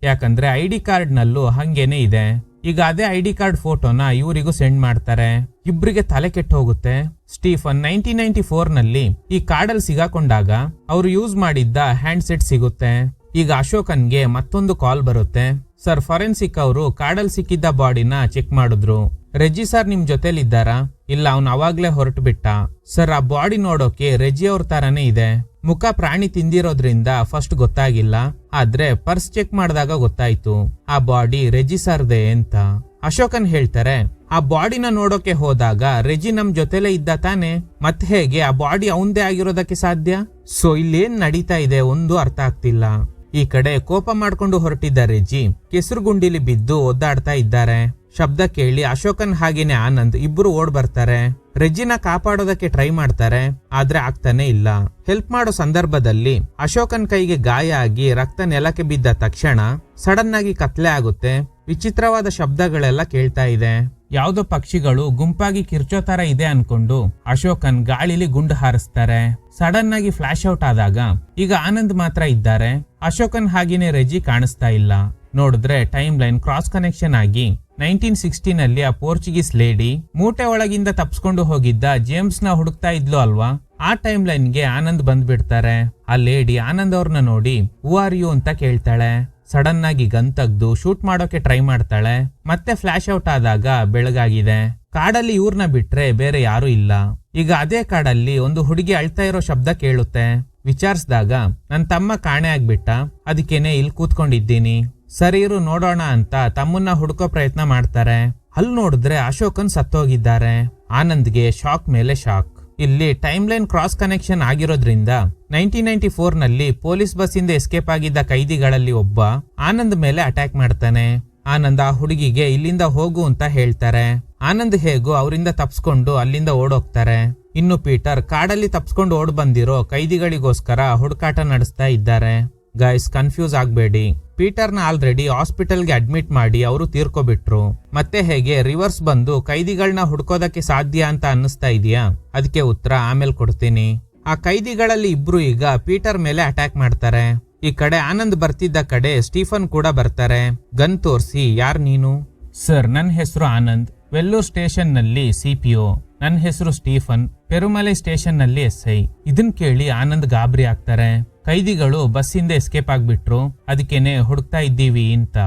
A: ಯಾಕಂದ್ರೆ ID ಕಾರ್ಡ್ ನಲ್ಲೂ ಹಂಗೇನೆ ಇದೆ. ಈಗ ಅದೇ ID ಕಾರ್ಡ್ ಫೋಟೋನ ಇವರಿಗೂ ಸೆಂಡ್ ಮಾಡ್ತಾರೆ. ಇಬ್ರಿಗೆ ತಲೆ ಕೆಟ್ಟು ಹೋಗುತ್ತೆ. ಸ್ಟೀಫನ್ 1994 ನಲ್ಲಿ ಈ ಕಾಡಲ್ಲಿ ಸಿಗಾಕೊಂಡಾಗ ಅವ್ರು ಯೂಸ್ ಮಾಡಿದ್ದ ಹ್ಯಾಂಡ್ ಸೆಟ್ ಸಿಗುತ್ತೆ. ಈಗ ಅಶೋಕನ್ಗೆ ಮತ್ತೊಂದು ಕಾಲ್ ಬರುತ್ತೆ. ಸರ್, ಫಾರೆನ್ಸಿಕ್ ಅವರು ಕಾಡಲ್ಲಿ ಸಿಕ್ಕಿದ್ದ ಬಾಡಿನ ಚೆಕ್ ಮಾಡಿದ್ರು. ರೆಜ್ಜಿ ಸರ್ ನಿಮ್ ಜೊತೆಲಿದ್ದಾರಾ? ಇಲ್ಲ, ಅವ್ನು ಅವಾಗ್ಲೇ ಹೊರಟು ಬಿಟ್ಟ. ಸರ್, ಆ ಬಾಡಿ ನೋಡೋಕೆ ರೆಜ್ಜಿ ಅವ್ರ ತರಾನೇ ಇದೆ. ಮುಖ ಪ್ರಾಣಿ ತಿಂದಿರೋದ್ರಿಂದ ಫಸ್ಟ್ ಗೊತ್ತಾಗಿಲ್ಲ, ಆದ್ರೆ ಪರ್ಸ್ ಚೆಕ್ ಮಾಡಿದಾಗ ಗೊತ್ತಾಯ್ತು ಆ ಬಾಡಿ ರೆಜ್ಜಿ ಸರ್ದೆ ಅಂತ. ಅಶೋಕನ್ ಹೇಳ್ತಾರೆ, ಆ ಬಾಡಿನ ನೋಡೋಕೆ ಹೋದಾಗ ರೆಜ್ಜಿ ನಮ್ ಜೊತೆಲೇ ಇದ್ದ ತಾನೆ, ಮತ್ ಹೇಗೆ ಆ ಬಾಡಿ ಅವಂದೇ ಆಗಿರೋದಕ್ಕೆ ಸಾಧ್ಯ? ಸೊ ಇಲ್ಲೇನ್ ನಡೀತಾ ಇದೆ ಒಂದು ಅರ್ಥ ಆಗ್ತಿಲ್ಲ. ಈ ಕಡೆ ಕೋಪ ಮಾಡ್ಕೊಂಡು ಹೊರಟಿದ್ದ ರೆಜ್ಜಿ ಕೆಸರು ಗುಂಡಿಲಿ ಬಿದ್ದು ಒದ್ದಾಡ್ತಾ ಇದ್ದಾರೆ. ಶಬ್ದ ಕೇಳಿ ಅಶೋಕನ್ ಹಾಗೇನೆ ಆನಂದ್ ಇಬ್ರು ಓಡ್ ಬರ್ತಾರೆ. ರೆಜ್ಜಿನ ಕಾಪಾಡೋದಕ್ಕೆ ಟ್ರೈ ಮಾಡ್ತಾರೆ, ಆದ್ರೆ ಆಗ್ತಾನೆ ಇಲ್ಲ. ಹೆಲ್ಪ್ ಮಾಡೋ ಸಂದರ್ಭದಲ್ಲಿ ಅಶೋಕನ್ ಕೈಗೆ ಗಾಯ ಆಗಿ ರಕ್ತ ನೆಲಕ್ಕೆ ಬಿದ್ದ ತಕ್ಷಣ ಸಡನ್ ಆಗಿ ಕತ್ಲೆ ಆಗುತ್ತೆ. ವಿಚಿತ್ರವಾದ ಶಬ್ದಗಳೆಲ್ಲ ಕೇಳ್ತಾ ಇದೆ. ಯಾವ್ದೋ ಪಕ್ಷಿಗಳು ಗುಂಪಾಗಿ ಕಿರ್ಚೋ ತರ ಇದೆ ಅನ್ಕೊಂಡು ಅಶೋಕನ್ ಗಾಳಿಲಿ ಗುಂಡು ಹಾರಿಸ್ತಾರೆ. ಸಡನ್ ಆಗಿ ಫ್ಲಾಶ್ ಔಟ್ ಆದಾಗ ಈಗ ಆನಂದ್ ಮಾತ್ರ ಇದ್ದಾರೆ. ಅಶೋಕನ್ ಹಾಗೇನೆ ರೆಜ್ಜಿ ಕಾಣಿಸ್ತಾ ಇಲ್ಲ. ನೋಡಿದ್ರೆ ಟೈಮ್ ಲೈನ್ ಕ್ರಾಸ್ ಕನೆಕ್ಷನ್ ಆಗಿ 1960 ನಲ್ಲಿ ಆ ಪೋರ್ಚುಗೀಸ್ ಲೇಡಿ ಮೂಟೆ ಒಳಗಿಂದ ತಪ್ಸ್ಕೊಂಡು ಹೋಗಿದ್ದ ಜೇಮ್ಸ್ ನ ಹುಡುಕ್ತಾ ಇದ್ಲು ಅಲ್ವಾ? ಆ ಟೈಮ್ ಲೈನ್ಗೆ ಆನಂದ್ ಬಂದ್ಬಿಡ್ತಾರೆ. ಆ ಲೇಡಿ ಆನಂದ್ ಅವ್ರನ್ನ ನೋಡಿ ಹೂ ಆರ್ ಯು ಅಂತ ಕೇಳ್ತಾಳೆ. ಸಡನ್ ಆಗಿ ಗನ್ ತೆಗ್ದು ಶೂಟ್ ಮಾಡೋಕೆ ಟ್ರೈ ಮಾಡ್ತಾಳೆ. ಮತ್ತೆ ಫ್ಲಾಶ್ ಔಟ್ ಆದಾಗ ಬೆಳಗಾಗಿದೆ. ಕಾಡಲ್ಲಿ ಇವ್ರನ್ನ ಬಿಟ್ರೆ ಬೇರೆ ಯಾರು ಇಲ್ಲ. ಈಗ ಅದೇ ಕಾಡಲ್ಲಿ ಒಂದು ಹುಡುಗಿ ಅಳ್ತಾ ಇರೋ ಶಬ್ದ ಕೇಳುತ್ತೆ. ವಿಚಾರಿಸಿದಾಗ ನನ್ ತಮ್ಮ ಕಾಣೆ ಆಗ್ಬಿಟ್ಟ, ಅದಕ್ಕೇನೆ ಇಲ್ಲಿ ಕೂತ್ಕೊಂಡಿದ್ದೀನಿ, ಸರಿ ಇರು ನೋಡೋಣ ಅಂತ ತಮ್ಮನ್ನ ಹುಡುಕೋ ಪ್ರಯತ್ನ ಮಾಡ್ತಾರೆ. ಅಲ್ಲಿ ನೋಡಿದ್ರೆ ಅಶೋಕನ್ ಸತ್ತೋಗಿದ್ದಾರೆ. ಆನಂದ್ಗೆ ಶಾಕ್ ಮೇಲೆ ಶಾಕ್. ಇಲ್ಲಿ ಟೈಮ್ ಲೈನ್ ಕ್ರಾಸ್ ಕನೆಕ್ಷನ್ ಆಗಿರೋದ್ರಿಂದ 1994 ನಲ್ಲಿ ಪೊಲೀಸ್ ಬಸ್ ಇಂದ ಎಸ್ಕೇಪ್ ಆಗಿದ್ದ ಕೈದಿಗಳಲ್ಲಿ ಒಬ್ಬ ಆನಂದ್ ಮೇಲೆ ಅಟ್ಯಾಕ್ ಮಾಡ್ತಾನೆ. ಆನಂದ್ ಆ ಹುಡುಗಿಗೆ ಇಲ್ಲಿಂದ ಹೋಗು ಅಂತ ಹೇಳ್ತಾರೆ. ಆನಂದ್ ಹೇಗೋ ಅವರಿಂದ ತಪ್ಸ್ಕೊಂಡು ಅಲ್ಲಿಂದ ಓಡೋಗ್ತಾರೆ. ಇನ್ನು ಪೀಟರ್ ಕಾಡಲ್ಲಿ ತಪ್ಸ್ಕೊಂಡು ಓಡ್ ಬಂದಿರೋ ಕೈದಿಗಳಿಗೋಸ್ಕರ ಹುಡುಕಾಟ ನಡೆಸ್ತಾ ಇದ್ದಾರೆ. ಗೈಸ್, ಕನ್ಫ್ಯೂಸ್ ಆಗ್ಬೇಡಿ. ಪೀಟರ್ನ ಆಲ್ರೆಡಿ ಹಾಸ್ಪಿಟಲ್ಗೆ ಅಡ್ಮಿಟ್ ಮಾಡಿ ಅವರು ತೀರ್ಕೊಬಿಟ್ರು. ಮತ್ತೆ ಹೇಗೆ ರಿವರ್ಸ್ ಬಂದು ಕೈದಿಗಳನ್ನ ಹುಡ್ಕೋದಕ್ಕೆ ಸಾಧ್ಯ ಅಂತ ಅನ್ನಿಸ್ತಾ ಇದೆಯಾ? ಅದಕ್ಕೆ ಉತ್ತರ ಆಮೇಲೆ ಕೊಡ್ತೀನಿ. ಆ ಕೈದಿಗಳಲ್ಲಿ ಇಬ್ರು ಈಗ ಪೀಟರ್ ಮೇಲೆ ಅಟ್ಯಾಕ್ ಮಾಡ್ತಾರೆ. ಈ ಕಡೆ ಆನಂದ್ ಬರ್ತಿದ್ದ ಕಡೆ ಸ್ಟೀಫನ್ ಕೂಡ ಬರ್ತಾರೆ. ಗನ್ ತೋರಿಸಿ, ಯಾರ್ ನೀನು? ಸರ್, ನನ್ನ ಹೆಸರು ಆನಂದ್, ವೆಲ್ಲೂರ್ ಸ್ಟೇಷನ್ ನಲ್ಲಿ CPO. ನನ್ನ ಹೆಸರು ಸ್ಟೀಫನ್, ಪೆರುಮಲೆ ಸ್ಟೇಷನ್ ನಲ್ಲಿ SI. ಇದನ್ ಕೇಳಿ ಆನಂದ್ ಗಾಬರಿ ಆಗ್ತಾರೆ. ಕೈದಿಗಳು ಬಸ್ಸಿಂದ ಎಸ್ಕೇಪ್ ಆಗ್ಬಿಟ್ರು, ಅದಕ್ಕೇನೆ ಹುಡುಕ್ತಾ ಇದ್ದೀವಿ ಅಂತ.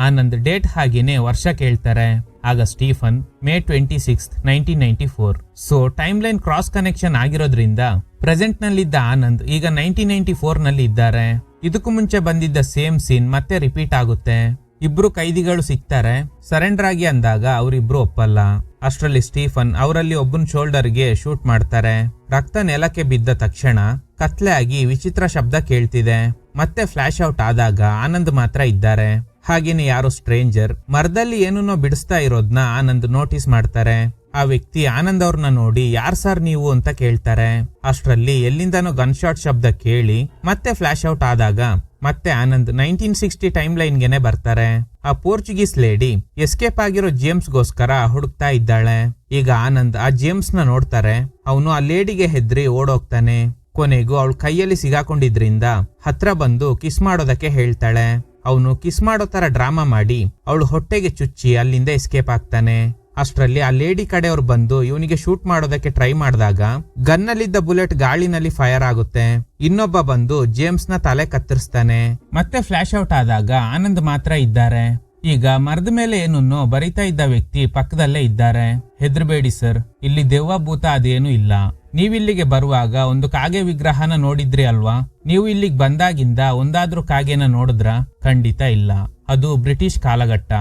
A: ಆನಂದ್ ಡೇಟ್ ಹಾಗೇನೆ ವರ್ಷ ಕೇಳ್ತಾರೆ. ಆಗ Stephen May 26, 1994. So timeline cross connection ಆಗಿರೋದ್ರಿಂದ ಪ್ರೆಸೆಂಟ್ ನಲ್ಲಿದ್ದ ಆನಂದ್ ಈಗ 1994 ನಲ್ಲಿ ಇದ್ದಾರೆ. ಇದಕ್ಕೂ ಮುಂಚೆ ಬಂದಿದ್ದ ಸೇಮ್ ಸೀನ್ ಮತ್ತೆ ರಿಪೀಟ್ ಆಗುತ್ತೆ. ಇಬ್ರು ಕೈದಿಗಳು ಸಿಗ್ತಾರೆ. ಸರೆಂಡರ್ ಆಗಿ ಅಂದಾಗ ಅವರಿಬ್ರು ಒಪ್ಪಲ್ಲ. ಅಷ್ಟರಲ್ಲಿ ಸ್ಟೀಫನ್ ಅವರಲ್ಲಿ ಒಬ್ಬನ ಶೋಲ್ಡರ್ಗೆ ಶೂಟ್ ಮಾಡ್ತಾರೆ. ರಕ್ತ ನೆಲಕ್ಕೆ ಬಿದ್ದ ತಕ್ಷಣ ಕತ್ಲೆ ಆಗಿ ವಿಚಿತ್ರ ಶಬ್ದ ಕೇಳ್ತಿದೆ. ಮತ್ತೆ ಫ್ಲಾಶ್ ಔಟ್ ಆದಾಗ ಆನಂದ್ ಮಾತ್ರ ಇದ್ದಾರೆ. ಹಾಗೇನೆ ಯಾರೋ ಸ್ಟ್ರೇಂಜರ್ ಮರದಲ್ಲಿ ಏನನ್ನೋ ಬಿಡಿಸ್ತಾ ಇರೋದ್ನ ಆನಂದ್ ನೋಟಿಸ್ ಮಾಡ್ತಾರೆ. ಆ ವ್ಯಕ್ತಿ ಆನಂದ್ ಅವ್ರನ್ನ ನೋಡಿ ಯಾರ್ ಸರ್ ನೀವು ಅಂತ ಕೇಳ್ತಾರೆ. ಅಷ್ಟರಲ್ಲಿ ಎಲ್ಲಿಂದನೋ ಗನ್ ಶಾಟ್ ಶಬ್ದ ಕೇಳಿ ಮತ್ತೆ ಫ್ಲಾಶ್ ಔಟ್ ಆದಾಗ ಮತ್ತೆ ಆನಂದ್ 1960 ಟೈಮ್ ಲೈನ್ಗೆನೆ ಬರ್ತಾರೆ. ಆ ಪೋರ್ಚುಗೀಸ್ ಲೇಡಿ ಎಸ್ಕೇಪ್ ಆಗಿರೋ ಜೇಮ್ಸ್ ಗೋಸ್ಕರ ಹುಡುಕ್ತಾ ಇದ್ದಾಳೆ. ಈಗ ಆನಂದ್ ಆ ಜೇಮ್ಸ್ ನ ನೋಡ್ತಾರೆ. ಅವನು ಆ ಲೇಡಿಗೆ ಹೆದ್ರಿ ಓಡೋಗ್ತಾನೆ. ಕೊನೆಗೂ ಅವಳ ಕೈಯಲ್ಲಿ ಸಿಗಾಕೊಂಡಿದ್ರಿಂದ ಹತ್ರ ಬಂದು ಕಿಸ್ ಮಾಡೋದಕ್ಕೆ ಹೇಳ್ತಾಳೆ. ಅವನು ಕಿಸ್ ಮಾಡೋ ತರ ಡ್ರಾಮಾ ಮಾಡಿ ಅವಳು ಹೊಟ್ಟೆಗೆ ಚುಚ್ಚಿ ಅಲ್ಲಿಂದ ಎಸ್ಕೇಪ್ ಆಗ್ತಾನೆ. ಅಷ್ಟರಲ್ಲಿ ಆ ಲೇಡಿ ಕಡೆಯವ್ರು ಬಂದು ಇವನಿಗೆ ಶೂಟ್ ಮಾಡೋದಕ್ಕೆ ಟ್ರೈ ಮಾಡಿದಾಗ ಗನ್ನಲ್ಲಿದ್ದ ಬುಲೆಟ್ ಗಾಳಿನಲ್ಲಿ ಫೈರ್ ಆಗುತ್ತೆ. ಇನ್ನೊಬ್ಬ ಬಂದು ಜೇಮ್ಸ್ ನ ತಲೆ ಕತ್ತರಿಸ್ತಾನೆ. ಮತ್ತೆ ಫ್ಲಾಶ್ ಔಟ್ ಆದಾಗ ಆನಂದ್ ಮಾತ್ರ ಇದ್ದಾರೆ. ಈಗ ಮರದ ಮೇಲೆ ಏನನ್ನೋ ಬರಿತಾ ಇದ್ದ ವ್ಯಕ್ತಿ ಪಕ್ಕದಲ್ಲೇ ಇದ್ದಾರೆ. ಹೆದರ್ಬೇಡಿ ಸರ್, ಇಲ್ಲಿ ದೆವ್ವ ಭೂತ ಅದೇನು ಇಲ್ಲ. ನೀವಿಲ್ಲಿಗೆ ಬರುವಾಗ ಒಂದು ಕಾಗೆ ವಿಗ್ರಹನ ನೋಡಿದ್ರಿ ಅಲ್ವಾ? ನೀವು ಇಲ್ಲಿಗೆ ಬಂದಾಗಿಂದ ಒಂದಾದ್ರೂ ಕಾಗೆನ ನೋಡಿದ್ರ? ಖಂಡಿತ ಇಲ್ಲ. ಅದು ಬ್ರಿಟಿಷ್ ಕಾಲಘಟ್ಟ.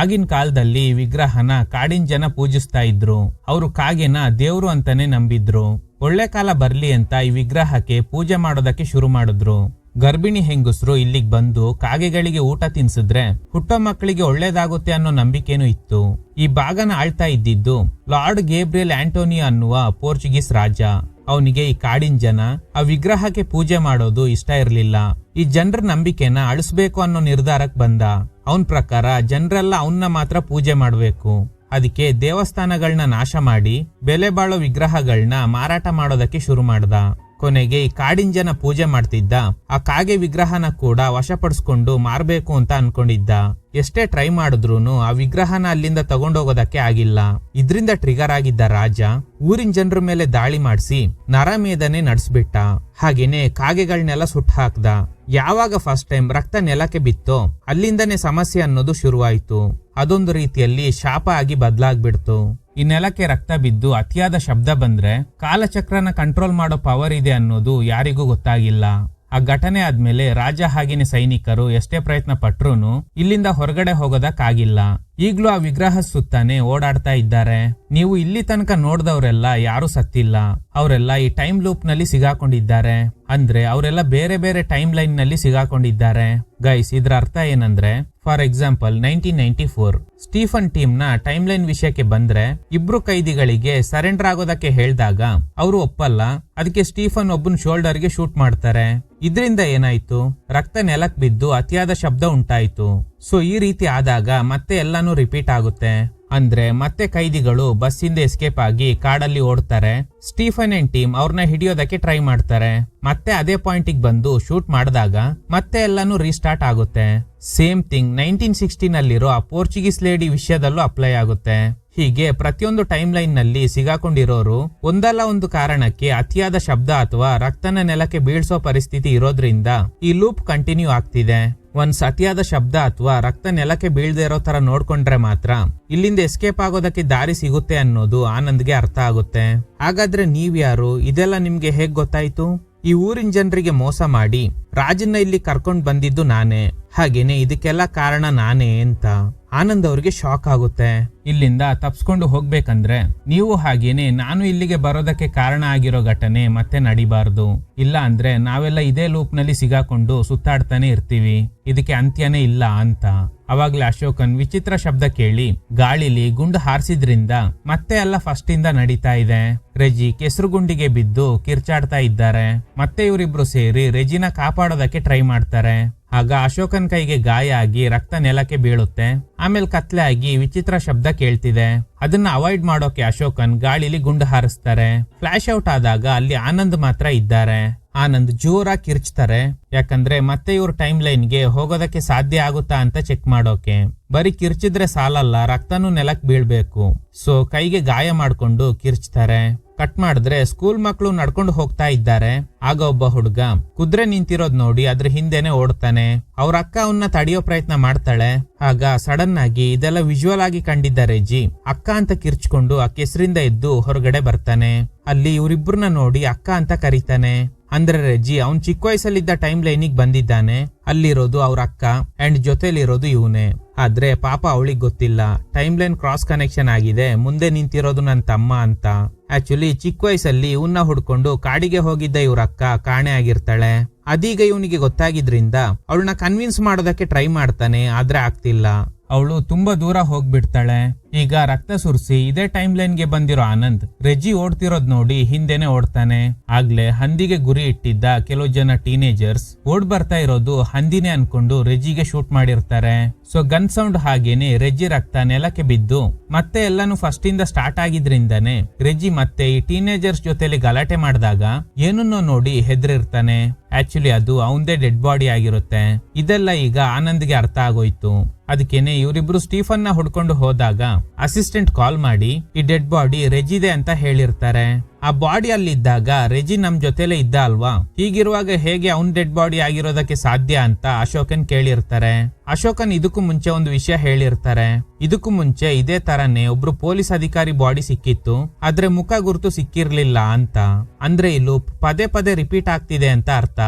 A: ಆಗಿನ ಕಾಲದಲ್ಲಿ ವಿಗ್ರಹನ ಕಾಡಿನ ಜನ ಪೂಜಿಸ್ತಾ ಇದ್ರು. ಅವರು ಕಾಗೆನ ದೇವ್ರು ಅಂತಾನೆ ನಂಬಿದ್ರು. ಒಳ್ಳೆ ಕಾಲ ಬರ್ಲಿ ಅಂತ ಈ ವಿಗ್ರಹಕ್ಕೆ ಪೂಜೆ ಮಾಡೋದಕ್ಕೆ ಶುರು ಮಾಡಿದ್ರು. ಗರ್ಭಿಣಿ ಹೆಂಗಸರು ಇಲ್ಲಿಗೆ ಬಂದು ಕಾಗೆಗಳಿಗೆ ಊಟ ತಿನ್ಸಿದ್ರೆ ಹುಟ್ಟೋ ಮಕ್ಕಳಿಗೆ ಒಳ್ಳೇದಾಗುತ್ತೆ ಅನ್ನೋ ನಂಬಿಕೆನೂ ಇತ್ತು. ಈ ಭಾಗನ ಆಳ್ತಾ ಇದ್ದಿದ್ದು ಲಾರ್ಡ್ ಗೇಬ್ರಿಯಲ್ ಆಂಟೋನಿ ಅನ್ನುವ ಪೋರ್ಚುಗೀಸ್ ರಾಜ. ಅವನಿಗೆ ಈ ಕಾಡಿನ ಜನ ಆ ವಿಗ್ರಹಕ್ಕೆ ಪೂಜೆ ಮಾಡೋದು ಇಷ್ಟ ಇರ್ಲಿಲ್ಲ. ಈ ಜನರ ನಂಬಿಕೆನ ಅಳಿಸ್ಬೇಕು ಅನ್ನೋ ನಿರ್ಧಾರಕ್ಕೆ ಬಂದ. ಅವನ್ ಪ್ರಕಾರ ಜನರೆಲ್ಲ ಅವನ್ನ ಮಾತ್ರ ಪೂಜೆ ಮಾಡ್ಬೇಕು. ಅದಕ್ಕೆ ದೇವಸ್ಥಾನಗಳನ್ನ ನಾಶ ಮಾಡಿ ಬೆಲೆ ಬಾಳೋ ವಿಗ್ರಹಗಳನ್ನ ಮಾರಾಟ ಮಾಡೋದಕ್ಕೆ ಶುರು ಮಾಡ್ದ. ಕೊನೆಗೆ ಈ ಕಾಡಿನ ಜನ ಪೂಜೆ ಮಾಡ್ತಿದ್ದ ಆ ಕಾಗೆ ವಿಗ್ರಹನ ಕೂಡ ವಶಪಡಿಸ್ಕೊಂಡು ಮಾರ್ಬೇಕು ಅಂತ ಅನ್ಕೊಂಡಿದ್ದ. ಎಷ್ಟೇ ಟ್ರೈ ಮಾಡಿದ್ರೂನು ಆ ವಿಗ್ರಹನ ಅಲ್ಲಿಂದ ತಗೊಂಡೋಗೋದಕ್ಕೆ ಆಗಿಲ್ಲ. ಇದ್ರಿಂದ ಟ್ರಿಗರ್ ಆಗಿದ್ದ ರಾಜ ಊರಿನ ಜನರ ಮೇಲೆ ದಾಳಿ ಮಾಡಿಸಿ ನರಮೇಧನೆ ನಡೆಸ್ಬಿಟ್ಟ. ಹಾಗೇನೆ ಕಾಗೆಗಳನ್ನೆಲ್ಲ ಸುಟ್ಟು ಹಾಕ್ದ. ಯಾವಾಗ ಫಸ್ಟ್ ಟೈಮ್ ರಕ್ತ ನೆಲಕ್ಕೆ ಬಿತ್ತೋ ಅಲ್ಲಿಂದನೇ ಸಮಸ್ಯೆ ಅನ್ನೋದು ಶುರುವಾಯ್ತು. ಅದೊಂದು ರೀತಿಯಲ್ಲಿ ಶಾಪ ಆಗಿ ಬದಲಾಗ್ಬಿಡ್ತು. ಈ ನೆಲಕ್ಕೆ ರಕ್ತ ಬಿದ್ದು ಅತಿಯಾದ ಶಬ್ದ ಬಂದ್ರೆ ಕಾಲಚಕ್ರನ ಕಂಟ್ರೋಲ್ ಮಾಡೋ ಪವರ್ ಇದೆ ಅನ್ನೋದು ಯಾರಿಗೂ ಗೊತ್ತಾಗಿಲ್ಲ. ಆ ಘಟನೆ ಆದ್ಮೇಲೆ ರಾಜ ಹಾಗೇನೆ ಸೈನಿಕರು ಎಷ್ಟೇ ಪ್ರಯತ್ನ ಪಟ್ರೂನು ಇಲ್ಲಿಂದ ಹೊರಗಡೆ ಹೋಗೋದಕ್ಕಾಗಿಲ್ಲ. ಈಗ್ಲೂ ಆ ವಿಗ್ರಹ ಸುತ್ತಾನೆ ಓಡಾಡ್ತಾ ಇದ್ದಾರೆ. ನೀವು ಇಲ್ಲಿ ತನಕ ನೋಡ್ದವ್ರೆಲ್ಲ ಯಾರು ಸತ್ತಿಲ್ಲ. ಅವರೆಲ್ಲ ಈ ಟೈಮ್ ಲೂಪ್ ನಲ್ಲಿ ಸಿಗಾಕೊಂಡಿದ್ದಾರೆ. ಅಂದ್ರೆ ಅವರೆಲ್ಲ ಬೇರೆ ಬೇರೆ ಟೈಮ್ ಲೈನ್ ನಲ್ಲಿ ಸಿಗಾಕೊಂಡಿದ್ದಾರೆ. ಗೈಸ್, ಇದ್ರ ಅರ್ಥ ಏನಂದ್ರೆ, ಫಾರ್ ಎಕ್ಸಾಂಪಲ್ 1994 ಸ್ಟೀಫನ್ ಟೀಮ್ ನ ಟೈಮ್ ಲೈನ್ ವಿಷಯಕ್ಕೆ ಬಂದ್ರೆ ಇಬ್ರು ಕೈದಿಗಳಿಗೆ ಸರೆಂಡರ್ ಆಗೋದಕ್ಕೆ ಹೇಳಿದಾಗ ಅವರು ಒಪ್ಪಲ್ಲ. ಅದಕ್ಕೆ ಸ್ಟೀಫನ್ ಒಬ್ಬನ ಶೋಲ್ಡರ್ ಗೆ ಶೂಟ್ ಮಾಡ್ತಾರೆ. ಇದರಿಂದ ಏನಾಯ್ತು, ರಕ್ತ ನೆಲಕ್ ಬಿದ್ದು ಅತಿಯಾದ ಶಬ್ದ ಉಂಟಾಯ್ತು. ಸೊ ಈ ರೀತಿ ಆದಾಗ ಮತ್ತೆ ಎಲ್ಲಾನು ರಿಪೀಟ್ ಆಗುತ್ತೆ. ಅಂದ್ರೆ ಮತ್ತೆ ಕೈದಿಗಳು ಬಸ್ಸಿಂದ ಎಸ್ಕೇಪ್ ಆಗಿ ಕಾಡಲ್ಲಿ ಓಡ್ತಾರೆ. ಸ್ಟೀಫನ್ ಅಂಡ್ ಟೀಮ್ ಅವ್ರನ್ನ ಹಿಡಿಯೋದಕ್ಕೆ ಟ್ರೈ ಮಾಡ್ತಾರೆ. ಮತ್ತೆ ಅದೇ ಪಾಯಿಂಟಿಗೆ ಬಂದು ಶೂಟ್ ಮಾಡಿದಾಗ ಮತ್ತೆ ಎಲ್ಲಾನು ರೀಸ್ಟಾರ್ಟ್ ಆಗುತ್ತೆ. ಸೇಮ್ ಥಿಂಗ್ 1960 ನಲ್ಲಿರೋ ಆ ಪೋರ್ಚುಗೀಸ್ ಲೇಡಿ ವಿಷಯದಲ್ಲೂ ಅಪ್ಲೈ ಆಗುತ್ತೆ. ಹೀಗೆ ಪ್ರತಿಯೊಂದು ಟೈಮ್ ಲೈನ್ ನಲ್ಲಿ ಸಿಗಾಕೊಂಡಿರೋರು ಒಂದಲ್ಲ ಒಂದು ಕಾರಣಕ್ಕೆ ಅತಿಯಾದ ಶಬ್ದ ಅಥವಾ ರಕ್ತನ ನೆಲಕ್ಕೆ ಬೀಳ್ಸೋ ಪರಿಸ್ಥಿತಿ ಇರೋದ್ರಿಂದ ಈ ಲೂಪ್ ಕಂಟಿನ್ಯೂ ಆಗ್ತಿದೆ. ಒಂದ್ ಅತಿಯಾದ ಶಬ್ದ ಅಥವಾ ರಕ್ತ ನೆಲಕ್ಕೆ ಬೀಳ್ದೇ ಇರೋ ತರ ನೋಡ್ಕೊಂಡ್ರೆ ಮಾತ್ರ ಇಲ್ಲಿಂದ ಎಸ್ಕೇಪ್ ಆಗೋದಕ್ಕೆ ದಾರಿ ಸಿಗುತ್ತೆ ಅನ್ನೋದು ಆನಂದ್ಗೆ ಅರ್ಥ ಆಗುತ್ತೆ. ಹಾಗಾದ್ರೆ ನೀವ್ಯಾರು? ಇದೆಲ್ಲ ನಿಮ್ಗೆ ಹೇಗ್ ಗೊತ್ತಾಯ್ತು? ಈ ಊರಿನ ಜನರಿಗೆ ಮೋಸ ಮಾಡಿ ರಾಜನ್ನ ಇಲ್ಲಿ ಕರ್ಕೊಂಡ್ ಬಂದಿದ್ದು ನಾನೇ, ಹಾಗೇನೆ ಇದಕ್ಕೆಲ್ಲ ಕಾರಣ ನಾನೇ ಅಂತ ಆನಂದ್ ಅವ್ರಿಗೆ ಶಾಕ್ ಆಗುತ್ತೆ. ಇಲ್ಲಿಂದ ತಪ್ಸ್ಕೊಂಡು ಹೋಗ್ಬೇಕಂದ್ರೆ ನೀವು ಹಾಗೇನೆ ನಾನು ಇಲ್ಲಿಗೆ ಬರೋದಕ್ಕೆ ಕಾರಣ ಆಗಿರೋ ಘಟನೆ ಮತ್ತೆ ನಡಿಬಾರ್ದು. ಇಲ್ಲ ಅಂದ್ರೆ ನಾವೆಲ್ಲ ಇದೇ ಲೂಪ್ ನಲ್ಲಿ ಸಿಗಾಕೊಂಡು ಸುತ್ತಾಡ್ತಾನೆ ಇರ್ತೀವಿ. ಇದಕ್ಕೆ ಅಂತ್ಯನೇ ಇಲ್ಲ ಅಂತ. ಅವಾಗ್ಲೇ ಅಶೋಕನ್ ವಿಚಿತ್ರ ಶಬ್ದ ಕೇಳಿ ಗಾಳಿಲಿ ಗುಂಡು ಹಾರಿಸಿದ್ರಿಂದ ಮತ್ತೆ ಎಲ್ಲ ಫಸ್ಟ್ ಇಂದ ನಡೀತಾ ಇದೆ. ರೆಜಿ ಕೆಸರು ಗುಂಡಿಗೆ ಬಿದ್ದು ಕಿರ್ಚಾಡ್ತಾ ಇದ್ದಾರೆ. ಮತ್ತೆ ಇವರಿಬ್ರು ಸೇರಿ ರೆಜಿನ ಕಾಪಾಡೋದಕ್ಕೆ ಟ್ರೈ ಮಾಡ್ತಾರೆ. ಆಗ ಅಶೋಕನ್ ಕೈಗೆ ಗಾಯ ಆಗಿ ರಕ್ತ ನೆಲಕ್ಕೆ ಬೀಳುತ್ತೆ. ಆಮೇಲೆ ಕತ್ಲೆ ಆಗಿ ವಿಚಿತ್ರ ಶಬ್ದ ಕೇಳ್ತಿದೆ. ಅದನ್ನ ಅವಾಯ್ಡ್ ಮಾಡೋಕೆ ಅಶೋಕನ್ ಗಾಳಿಲಿ ಗುಂಡು ಹಾರಿಸ್ತಾರೆ. ಫ್ಲಾಶ್ ಔಟ್ ಆದಾಗ ಅಲ್ಲಿ ಆನಂದ್ ಮಾತ್ರ ಇದ್ದಾರೆ. ಆನಂದ್ ಜೋರಾಗಿ ಕಿರ್ಚ್ತಾರೆ. ಯಾಕಂದ್ರೆ ಮತ್ತೆ ಇವ್ರ ಟೈಮ್ ಲೈನ್ಗೆ ಹೋಗೋದಕ್ಕೆ ಸಾಧ್ಯ ಆಗುತ್ತಾ ಅಂತ ಚೆಕ್ ಮಾಡೋಕೆ. ಬರೀ ಕಿರ್ಚಿದ್ರೆ ಸಾಲಲ್ಲ, ರಕ್ತನೂ ನೆಲಕ್ ಬೀಳ್ಬೇಕು. ಸೊ ಕೈಗೆ ಗಾಯ ಮಾಡ್ಕೊಂಡು ಕಿರ್ಚ್ತಾರೆ. ಕಟ್ ಮಾಡಿದ್ರೆ ಸ್ಕೂಲ್ ಮಕ್ಕಳು ನಡ್ಕೊಂಡು ಹೋಗ್ತಾ ಇದ್ದಾರೆ. ಆಗ ಒಬ್ಬ ಹುಡುಗ ಕುದುರೆ ನಿಂತಿರೋದ್ ನೋಡಿ ಅದ್ರ ಹಿಂದೆನೆ ಓಡ್ತಾನೆ. ಅವ್ರ ಅಕ್ಕ ಅವನ್ನ ತಡೆಯೋ ಪ್ರಯತ್ನ ಮಾಡ್ತಾಳೆ. ಆಗ ಸಡನ್ ಆಗಿ ಇದೆಲ್ಲ ವಿಜುವಲ್ ಆಗಿ ಕಂಡಿದ್ದ ರೆಜಿ ಅಕ್ಕ ಅಂತ ಕಿರ್ಚ್ಕೊಂಡು ಆ ಕೆಸರಿಂದ ಎದ್ದು ಹೊರಗಡೆ ಬರ್ತಾನೆ. ಅಲ್ಲಿ ಇವ್ರಿಬ್ರನ್ನ ನೋಡಿ ಅಕ್ಕ ಅಂತ ಕರೀತಾನೆ. ಅಂದ್ರೆ ರೆಜಿ ಅವ್ನ್ ಚಿಕ್ಕ ವಯಸ್ಸಲ್ಲಿದ್ದ ಟೈಮ್ ಲೈನಿಗೆ ಬಂದಿದ್ದಾನೆ. ಅಲ್ಲಿರೋದು ಅವ್ರ ಅಕ್ಕ ಅಂಡ್ ಜೊತೆಲಿರೋದು ಇವನೇ. ಆದ್ರೆ ಪಾಪ ಅವಳಿಗೆ ಗೊತ್ತಿಲ್ಲ ಟೈಮ್ ಲೈನ್ ಕ್ರಾಸ್ ಕನೆಕ್ಷನ್ ಆಗಿದೆ, ಮುಂದೆ ನಿಂತಿರೋದು ನನ್ನ ತಮ್ಮ ಅಂತ. ಆಕ್ಚುಲಿ ಚಿಕ್ಕ ವಯಸ್ಸಲ್ಲಿ ಇವನ್ನ ಹುಡ್ಕೊಂಡು ಕಾಡಿಗೆ ಹೋಗಿದ್ದ ಇವ್ರ ಅಕ್ಕ ಕಾಣೆ ಆಗಿರ್ತಾಳೆ. ಅದೀಗ ಇವನಿಗೆ ಗೊತ್ತಾಗಿದ್ರಿಂದ ಅವಳನ್ನ ಕನ್ವಿನ್ಸ್ ಮಾಡೋದಕ್ಕೆ ಟ್ರೈ ಮಾಡ್ತಾನೆ. ಆದ್ರೆ ಆಗ್ತಿಲ್ಲ. ಅವಳು ತುಂಬಾ ದೂರ ಹೋಗ್ಬಿಡ್ತಾಳೆ. ಈಗ ರಕ್ತ ಸುರಿಸಿ ಇದೇ ಟೈಮ್ ಲೈನ್ ಗೆ ಬಂದಿರೋ ಆನಂದ್ ರೆಜಿ ಓಡ್ತಿರೋದ್ ನೋಡಿ ಹಿಂದೆನೆ ಓಡ್ತಾನೆ. ಆಗ್ಲೇ ಹಂದಿಗೆ ಗುರಿ ಇಟ್ಟಿದ್ದ ಕೆಲವು ಜನ ಟೀನೇಜರ್ಸ್ ಓಡ್ ಬರ್ತಾ ಇರೋದು ಹಂದಿನೇ ಅನ್ಕೊಂಡು ರೆಜಿಗೆ ಶೂಟ್ ಮಾಡಿರ್ತಾರೆ. ಸೊ ಗನ್ ಸೌಂಡ್ ಹಾಗೇನೆ ರೆಜಿ ರಕ್ತ ನೆಲಕ್ಕೆ ಬಿದ್ದು ಮತ್ತೆ ಎಲ್ಲಾನು ಫಸ್ಟ್ ಇಂದ ಸ್ಟಾರ್ಟ್ ಆಗಿದ್ರಿಂದಾನೆ ರೆಜಿ ಮತ್ತೆ ಈ ಟೀನೇಜರ್ಸ್ ಜೊತೆಲಿ ಗಲಾಟೆ ಮಾಡಿದಾಗ ಏನನ್ನೋ ನೋಡಿ ಹೆದರಿರ್ತಾನೆ. ಆಕ್ಚುಲಿ ಅದು ಅವಂದೇ ಡೆಡ್ ಬಾಡಿ ಆಗಿರುತ್ತೆ. ಇದೆಲ್ಲ ಈಗ ಆನಂದ್ಗೆ ಅರ್ಥ ಆಗೋಯ್ತು. ಅದಕ್ಕೇನೆ ಇವರಿಬ್ರು ಸ್ಟೀಫನ್ ನ ಹುಡ್ಕೊಂಡು ಹೋದಾಗ ಅಸಿಸ್ಟೆಂಟ್ ಕಾಲ್ ಮಾಡಿ ಈ ಡೆಡ್ ಬಾಡಿ ರೆಜಿದೆ ಅಂತ ಹೇಳಿರ್ತಾರೆ. ಆ ಬಾಡಿ ಅಲ್ಲಿದ್ದಾಗ ರೆಜಿ ನಮ್ ಜೊತೆಲೆ ಇದ್ದ ಅಲ್ವಾ, ಹೀಗಿರುವಾಗ ಹೇಗೆ ಅವ್ನ್ ಡೆಡ್ ಬಾಡಿ ಆಗಿರೋದಕ್ಕೆ ಸಾಧ್ಯ ಅಂತ ಅಶೋಕನ್ ಕೇಳಿರ್ತಾರೆ. ಅಶೋಕನ್ ಇದಕ್ಕೂ ಮುಂಚೆ ಒಂದು ವಿಷಯ ಹೇಳಿರ್ತಾರೆ. ಇದಕ್ಕೂ ಮುಂಚೆ ಇದೇ ತರನೇ ಒಬ್ರು ಪೊಲೀಸ್ ಅಧಿಕಾರಿ ಬಾಡಿ ಸಿಕ್ಕಿತ್ತು, ಆದ್ರೆ ಮುಖ ಗುರುತು ಸಿಕ್ಕಿರ್ಲಿಲ್ಲ ಅಂತ. ಅಂದ್ರೆ ಈ ಲೂಪ್ ಪದೇ ಪದೇ ರಿಪೀಟ್ ಆಗ್ತಿದೆ ಅಂತ ಅರ್ಥ.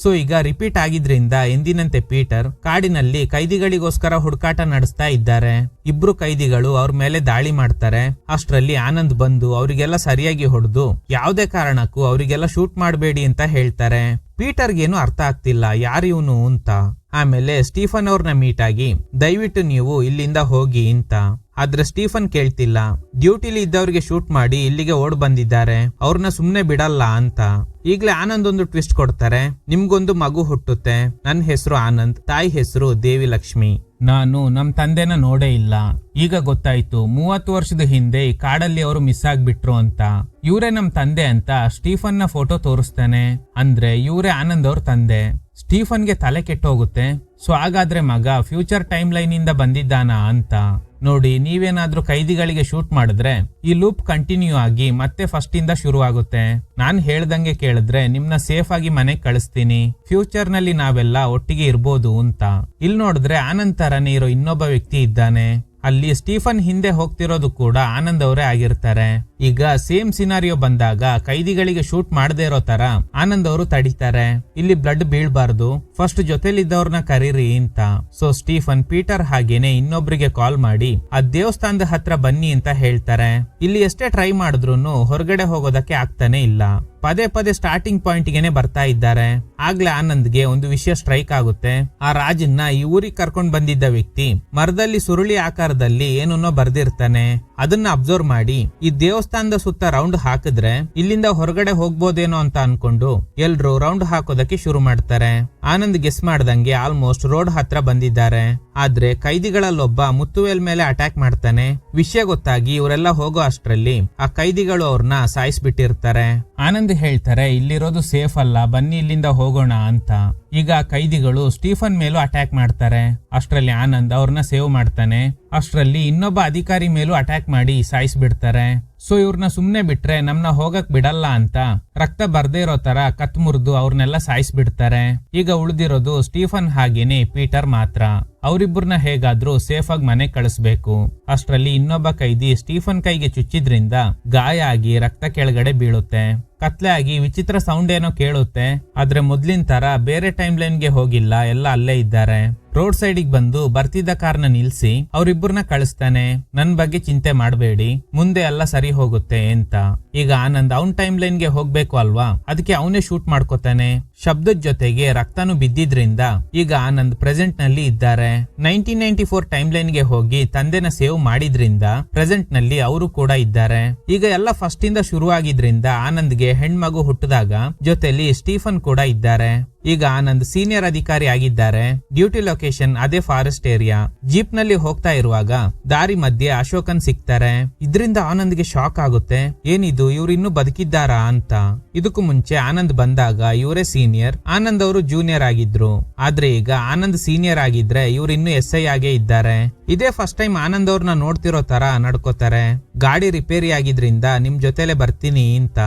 A: ಸೊ ಈಗ ರಿಪೀಟ್ ಆಗಿದ್ರಿಂದ ಎಂದಿನಂತೆ ಪೀಟರ್ ಕಾಡಿನಲ್ಲಿ ಕೈದಿಗಳಿಗೋಸ್ಕರ ಹುಡುಕಾಟ ನಡೆಸ್ತಾ ಇದ್ದಾರೆ. ಇಬ್ರು ಕೈದಿಗಳು ಅವ್ರ ಮೇಲೆ ದಾಳಿ ಮಾಡ್ತಾರೆ. ಅಷ್ಟರಲ್ಲಿ ಆನಂದ್ ಬಂದು ಅವರಿಗೆಲ್ಲ ಸರಿಯಾಗಿ ಹೊಡೆದು ಯಾವುದೇ ಕಾರಣಕ್ಕೂ ಅವರಿಗೆಲ್ಲ ಶೂಟ್ ಮಾಡಬೇಡಿ ಅಂತ ಹೇಳ್ತಾರೆ. ಪೀಟರ್ಗೇನು ಅರ್ಥ ಆಗ್ತಿಲ್ಲ ಯಾರಿವನು ಅಂತ. ಆಮೇಲೆ ಸ್ಟೀಫನ್ ಅವ್ರನ್ನ ಮೀಟ್ ಆಗಿ ದಯವಿಟ್ಟು ನೀವು ಇಲ್ಲಿಂದ ಹೋಗಿ ಅಂತ. ಆದ್ರೆ ಸ್ಟೀಫನ್ ಕೇಳ್ತಿಲ್ಲ. ಡ್ಯೂಟಿಲಿ ಇದ್ದವ್ರಿಗೆ ಶೂಟ್ ಮಾಡಿ ಇಲ್ಲಿಗೆ ಓಡ್ ಬಂದಿದ್ದಾರೆ, ಅವ್ರನ್ನ ಸುಮ್ನೆ ಬಿಡಲ್ಲ ಅಂತ. ಈಗ್ಲೇ ಆನಂದ್ ಒಂದು ಟ್ವಿಸ್ಟ್ ಕೊಡ್ತಾರೆ. ನಿಮ್ಗೊಂದು ಮಗು ಹುಟ್ಟುತ್ತೆ, ನನ್ನ ಹೆಸರು ಆನಂದ್, ತಾಯಿ ಹೆಸರು ದೇವಿ ಲಕ್ಷ್ಮಿ. ನಾನು ನಮ್ ತಂದೆನ ನೋಡೇ ಇಲ್ಲ. ಈಗ ಗೊತ್ತಾಯ್ತು 30 ವರ್ಷದ ಹಿಂದೆ ಈ ಕಾಡಲ್ಲಿ ಅವರು ಮಿಸ್ ಆಗ್ಬಿಟ್ರು ಅಂತ. ಇವರೇ ನಮ್ ತಂದೆ ಅಂತ ಸ್ಟೀಫನ್ ನ ಫೋಟೋ ತೋರಿಸ್ತಾನೆ. ಅಂದ್ರೆ ಇವರೇ ಆನಂದ್ ಅವ್ರ ತಂದೆ. ಸ್ಟೀಫನ್ಗೆ ತಲೆ ಕೆಟ್ಟೋಗುತ್ತೆ. ಸೊ ಹಾಗಾದ್ರೆ ಮಗ ಫ್ಯೂಚರ್ ಟೈಮ್ ಲೈನ್ ಇಂದ ಬಂದಿದ್ದಾನಾ ಅಂತ. ನೋಡಿ, ನೀವೇನಾದ್ರೂ ಕೈದಿಗಳಿಗೆ ಶೂಟ್ ಮಾಡಿದ್ರೆ ಈ ಲೂಪ್ ಕಂಟಿನ್ಯೂ ಆಗಿ ಮತ್ತೆ ಫಸ್ಟ್ ಇಂದ ಶುರು ಆಗುತ್ತೆ. ನಾನ್ ಹೇಳ್ದಂಗೆ ಕೇಳಿದ್ರೆ ನಿಮ್ನ ಸೇಫ್ ಆಗಿ ಮನೆಗ್ ಕಳಿಸ್ತೀನಿ, ಫ್ಯೂಚರ್ ನಲ್ಲಿ ನಾವೆಲ್ಲ ಒಟ್ಟಿಗೆ ಇರ್ಬೋದು ಅಂತ. ಇಲ್ಲಿ ನೋಡಿದ್ರೆ ಆನಂದ್ ತರನೇ ಇರೋ ಇನ್ನೊಬ್ಬ ವ್ಯಕ್ತಿ ಇದ್ದಾನೆ. ಅಲ್ಲಿ ಸ್ಟೀಫನ್ ಹಿಂದೆ ಹೋಗ್ತಿರೋದು ಕೂಡ ಆನಂದ್ ಅವರೇ ಆಗಿರ್ತಾರೆ. ಈಗ ಸೇಮ್ ಸಿನಾರಿಯೋ ಬಂದಾಗ ಕೈದಿಗಳಿಗೆ ಶೂಟ್ ಮಾಡದೇ ಇರೋ ತರ ಆನಂದ್ ಅವರು ತಡಿತಾರೆ. ಇಲ್ಲಿ ಬ್ಲಡ್ ಬೀಳ್ಬಾರ್ದು, ಫಸ್ಟ್ ಜೊತೆಲಿದ್ದವ್ರನ್ನ ಕರೀರಿ ಅಂತ. ಸೊ ಸ್ಟೀಫನ್ ಪೀಟರ್ ಹಾಗೇನೆ ಇನ್ನೊಬ್ರಿಗೆ ಕಾಲ್ ಮಾಡಿ ಆ ದೇವಸ್ಥಾನದ ಹತ್ರ ಬನ್ನಿ ಅಂತ ಹೇಳ್ತಾರೆ. ಇಲ್ಲಿ ಎಷ್ಟೇ ಟ್ರೈ ಮಾಡಿದ್ರು ಹೊರಗಡೆ ಹೋಗೋದಕ್ಕೆ ಆಗ್ತಾನೆ ಇಲ್ಲ. ಪದೇ ಪದೇ ಸ್ಟಾರ್ಟಿಂಗ್ ಪಾಯಿಂಟ್ ಗೆನೆ ಬರ್ತಾ ಇದ್ದಾರೆ. ಆಗ್ಲೇ ಆನಂದ್ಗೆ ಒಂದು ವಿಷಯ ಸ್ಟ್ರೈಕ್ ಆಗುತ್ತೆ. ಆ ರಾಜನ್ನ ಈ ಊರಿಗೆ ಕರ್ಕೊಂಡ್ ಬಂದಿದ್ದ ವ್ಯಕ್ತಿ ಮರದಲ್ಲಿ ಸುರುಳಿ ಆಕಾರದಲ್ಲಿ ಏನನ್ನೋ ಬರ್ದಿರ್ತಾನೆ. ಅದನ್ನ ಅಬ್ಸರ್ವ್ ಮಾಡಿ ಈ ದೇವಸ್ಥಾನದ ಸುತ್ತ ರೌಂಡ್ ಹಾಕಿದ್ರೆ ಇಲ್ಲಿಂದ ಹೊರಗಡೆ ಹೋಗ್ಬೋದೇನೋ ಅಂತ ಅನ್ಕೊಂಡು ಎಲ್ರು ರೌಂಡ್ ಹಾಕೋದಕ್ಕೆ ಶುರು ಮಾಡ್ತಾರೆ. ಆನಂದ್ ಗೆಸ್ ಮಾಡ್ದಂಗೆ ಆಲ್ಮೋಸ್ಟ್ ರೋಡ್ ಹತ್ರ ಬಂದಿದ್ದಾರೆ. ಆದ್ರೆ ಕೈದಿಗಳಲ್ಲೊಬ್ಬ ಮುತ್ತುವೇಲ್ ಮೇಲೆ ಅಟ್ಯಾಕ್ ಮಾಡ್ತಾನೆ. ವಿಷಯ ಗೊತ್ತಾಗಿ ಇವರೆಲ್ಲ ಹೋಗೋ ಅಷ್ಟ್ರಲ್ಲಿ ಆ ಕೈದಿಗಳು ಅವ್ರನ್ನ ಸಾಯಿಸ್ಬಿಟ್ಟಿರ್ತಾರೆ. ಆನಂದ್ ಹೇಳ್ತಾರೆ, ಇಲ್ಲಿರೋದು ಸೇಫ್ ಅಲ್ಲ, ಬನ್ನಿ ಇಲ್ಲಿಂದ ಹೋಗೋಣ ಅಂತ. ಈಗ ಕೈದಿಗಳು ಸ್ಟೀಫನ್ ಮೇಲೂ ಅಟ್ಯಾಕ್ ಮಾಡ್ತಾರೆ. ಅಷ್ಟ್ರಲ್ಲಿ ಆನಂದ್ ಅವ್ರನ್ನ ಸೇವ್ ಮಾಡ್ತಾನೆ. ಅಷ್ಟ್ರಲ್ಲಿ ಇನ್ನೊಬ್ಬ ಅಧಿಕಾರಿ ಮೇಲೂ ಅಟ್ಯಾಕ್ ಮಾಡಿ ಸಾಯಿಸ್ಬಿಡ್ತಾರೆ. ಸೊ ಇವ್ರನ್ನ ಸುಮ್ನೆ ಬಿಟ್ರೆ ನಮ್ನ ಹೋಗಕ್ ಬಿಡಲ್ಲ ಅಂತ ರಕ್ತ ಬರ್ದೇ ಇರೋ ತರ ಕತ್ ಮುರಿದು ಅವ್ರನ್ನೆಲ್ಲ ಸಾಯಿಸ್ಬಿಡ್ತಾರೆ. ಈಗ ಉಳಿದಿರೋದು ಸ್ಟೀಫನ್ ಹಾಗೇನೆ ಪೀಟರ್ ಮಾತ್ರ. ಅವರಿಬ್ಬರನ್ನ ಹೇಗಾದ್ರೂ ಸೇಫ್ ಆಗಿ ಮನೆ ಕಳಿಸ್ಬೇಕು. ಅಷ್ಟ್ರಲ್ಲಿ ಇನ್ನೊಬ್ಬ ಕೈದಿ ಸ್ಟೀಫನ್ ಕೈಗೆ ಚುಚ್ಚಿದ್ರಿಂದ ಗಾಯ ಆಗಿ ರಕ್ತ ಕೆಳಗಡೆ ಬೀಳುತ್ತೆ. ಕತ್ಲೆ ಆಗಿ ವಿಚಿತ್ರ ಸೌಂಡ್ ಏನೋ ಕೇಳುತ್ತೆ. ಆದ್ರೆ ಮೊದ್ಲಿನ ತರ ಬೇರೆ ಟೈಮ್ ಲೈನ್ಗೆ ಹೋಗಿಲ್ಲ, ಎಲ್ಲ ಅಲ್ಲೇ ಇದ್ದಾರೆ. ರೋಡ್ ಸೈಡಿಗೆ ಬಂದು ಬರ್ತಿದ್ದ ಕಾರ್ನ ನಿಲ್ಸಿ ಅವ್ರಿಬ್ಬರನ್ನ ಕಳಿಸ್ತಾನೆ. ನನ್ ಬಗ್ಗೆ ಚಿಂತೆ ಮಾಡಬೇಡಿ, ಮುಂದೆ ಎಲ್ಲ ಸರಿ ಹೋಗುತ್ತೆ ಅಂತ. ಈಗ ಆನಂದ್ ಅವನ್ ಟೈಮ್ ಲೈನ್ಗೆ ಹೋಗ್ಬೇಕು ಅಲ್ವಾ, ಅದಕ್ಕೆ ಅವನೇ ಶೂಟ್ ಮಾಡ್ಕೋತಾನೆ. ಶಬ್ದದ ಜೊತೆಗೆ ರಕ್ತನೂ ಬಿದ್ದಿದ್ರಿಂದ ಈಗ ಆನಂದ್ ಪ್ರೆಸೆಂಟ್ ನಲ್ಲಿ ಇದ್ದಾರೆ. 1994 ಟೈಮ್ ಲೈನ್ಗೆ ಹೋಗಿ ತಂದೆನ ಸೇವ್ ಮಾಡಿದ್ರಿಂದ ಪ್ರೆಸೆಂಟ್ ನಲ್ಲಿ ಅವರು ಕೂಡ ಇದ್ದಾರೆ. ಈಗ ಎಲ್ಲ ಫಸ್ಟ್ ಇಂದ ಶುರು ಆಗಿದ್ರಿಂದ ಆನಂದ್ಗೆ ಹೆಣ್ಮಗು ಹುಟ್ಟಿದಾಗ ಜೊತೆಲಿ ಸ್ಟೀಫನ್ ಕೂಡ ಇದ್ದಾರೆ. ಈಗ ಆನಂದ್ ಸೀನಿಯರ್ ಅಧಿಕಾರಿ ಆಗಿದ್ದಾರೆ. ಡ್ಯೂಟಿ ಲೊಕೇಶನ್ ಅದೇ ಫಾರೆಸ್ಟ್ ಏರಿಯಾ. ಜೀಪ್ ನಲ್ಲಿ ಹೋಗ್ತಾ ಇರುವಾಗ ದಾರಿ ಮಧ್ಯೆ ಅಶೋಕನ್ ಸಿಗ್ತಾರೆ. ಇದರಿಂದ ಆನಂದ್ಗೆ ಶಾಕ್ ಆಗುತ್ತೆ. ಏನಿದು, ಇವ್ರು ಇನ್ನೂ ಬದುಕಿದ್ದಾರಾ ಅಂತ. ಇದಕ್ಕೂ ಮುಂಚೆ ಆನಂದ್ ಬಂದಾಗ ಇವರೇ ಸೀನಿಯರ್, ಆನಂದ್ ಅವರು ಜೂನಿಯರ್ ಆಗಿದ್ರು. ಆದ್ರೆ ಈಗ ಆನಂದ್ ಸೀನಿಯರ್ ಆಗಿದ್ರೆ ಇವ್ರು ಇನ್ನೂ SI ಆಗೇ ಇದ್ದಾರೆ. ಇದೇ ಫಸ್ಟ್ ಟೈಮ್ ಆನಂದ್ ಅವ್ರನ್ನ ನೋಡ್ತಿರೋ ತರ ನಡ್ಕೋತಾರೆ. ಗಾಡಿ ರಿಪೇರಿ ಆಗಿದ್ರಿಂದ ನಿಮ್ ಜೊತೆಲೆ ಬರ್ತೀನಿ ಅಂತ.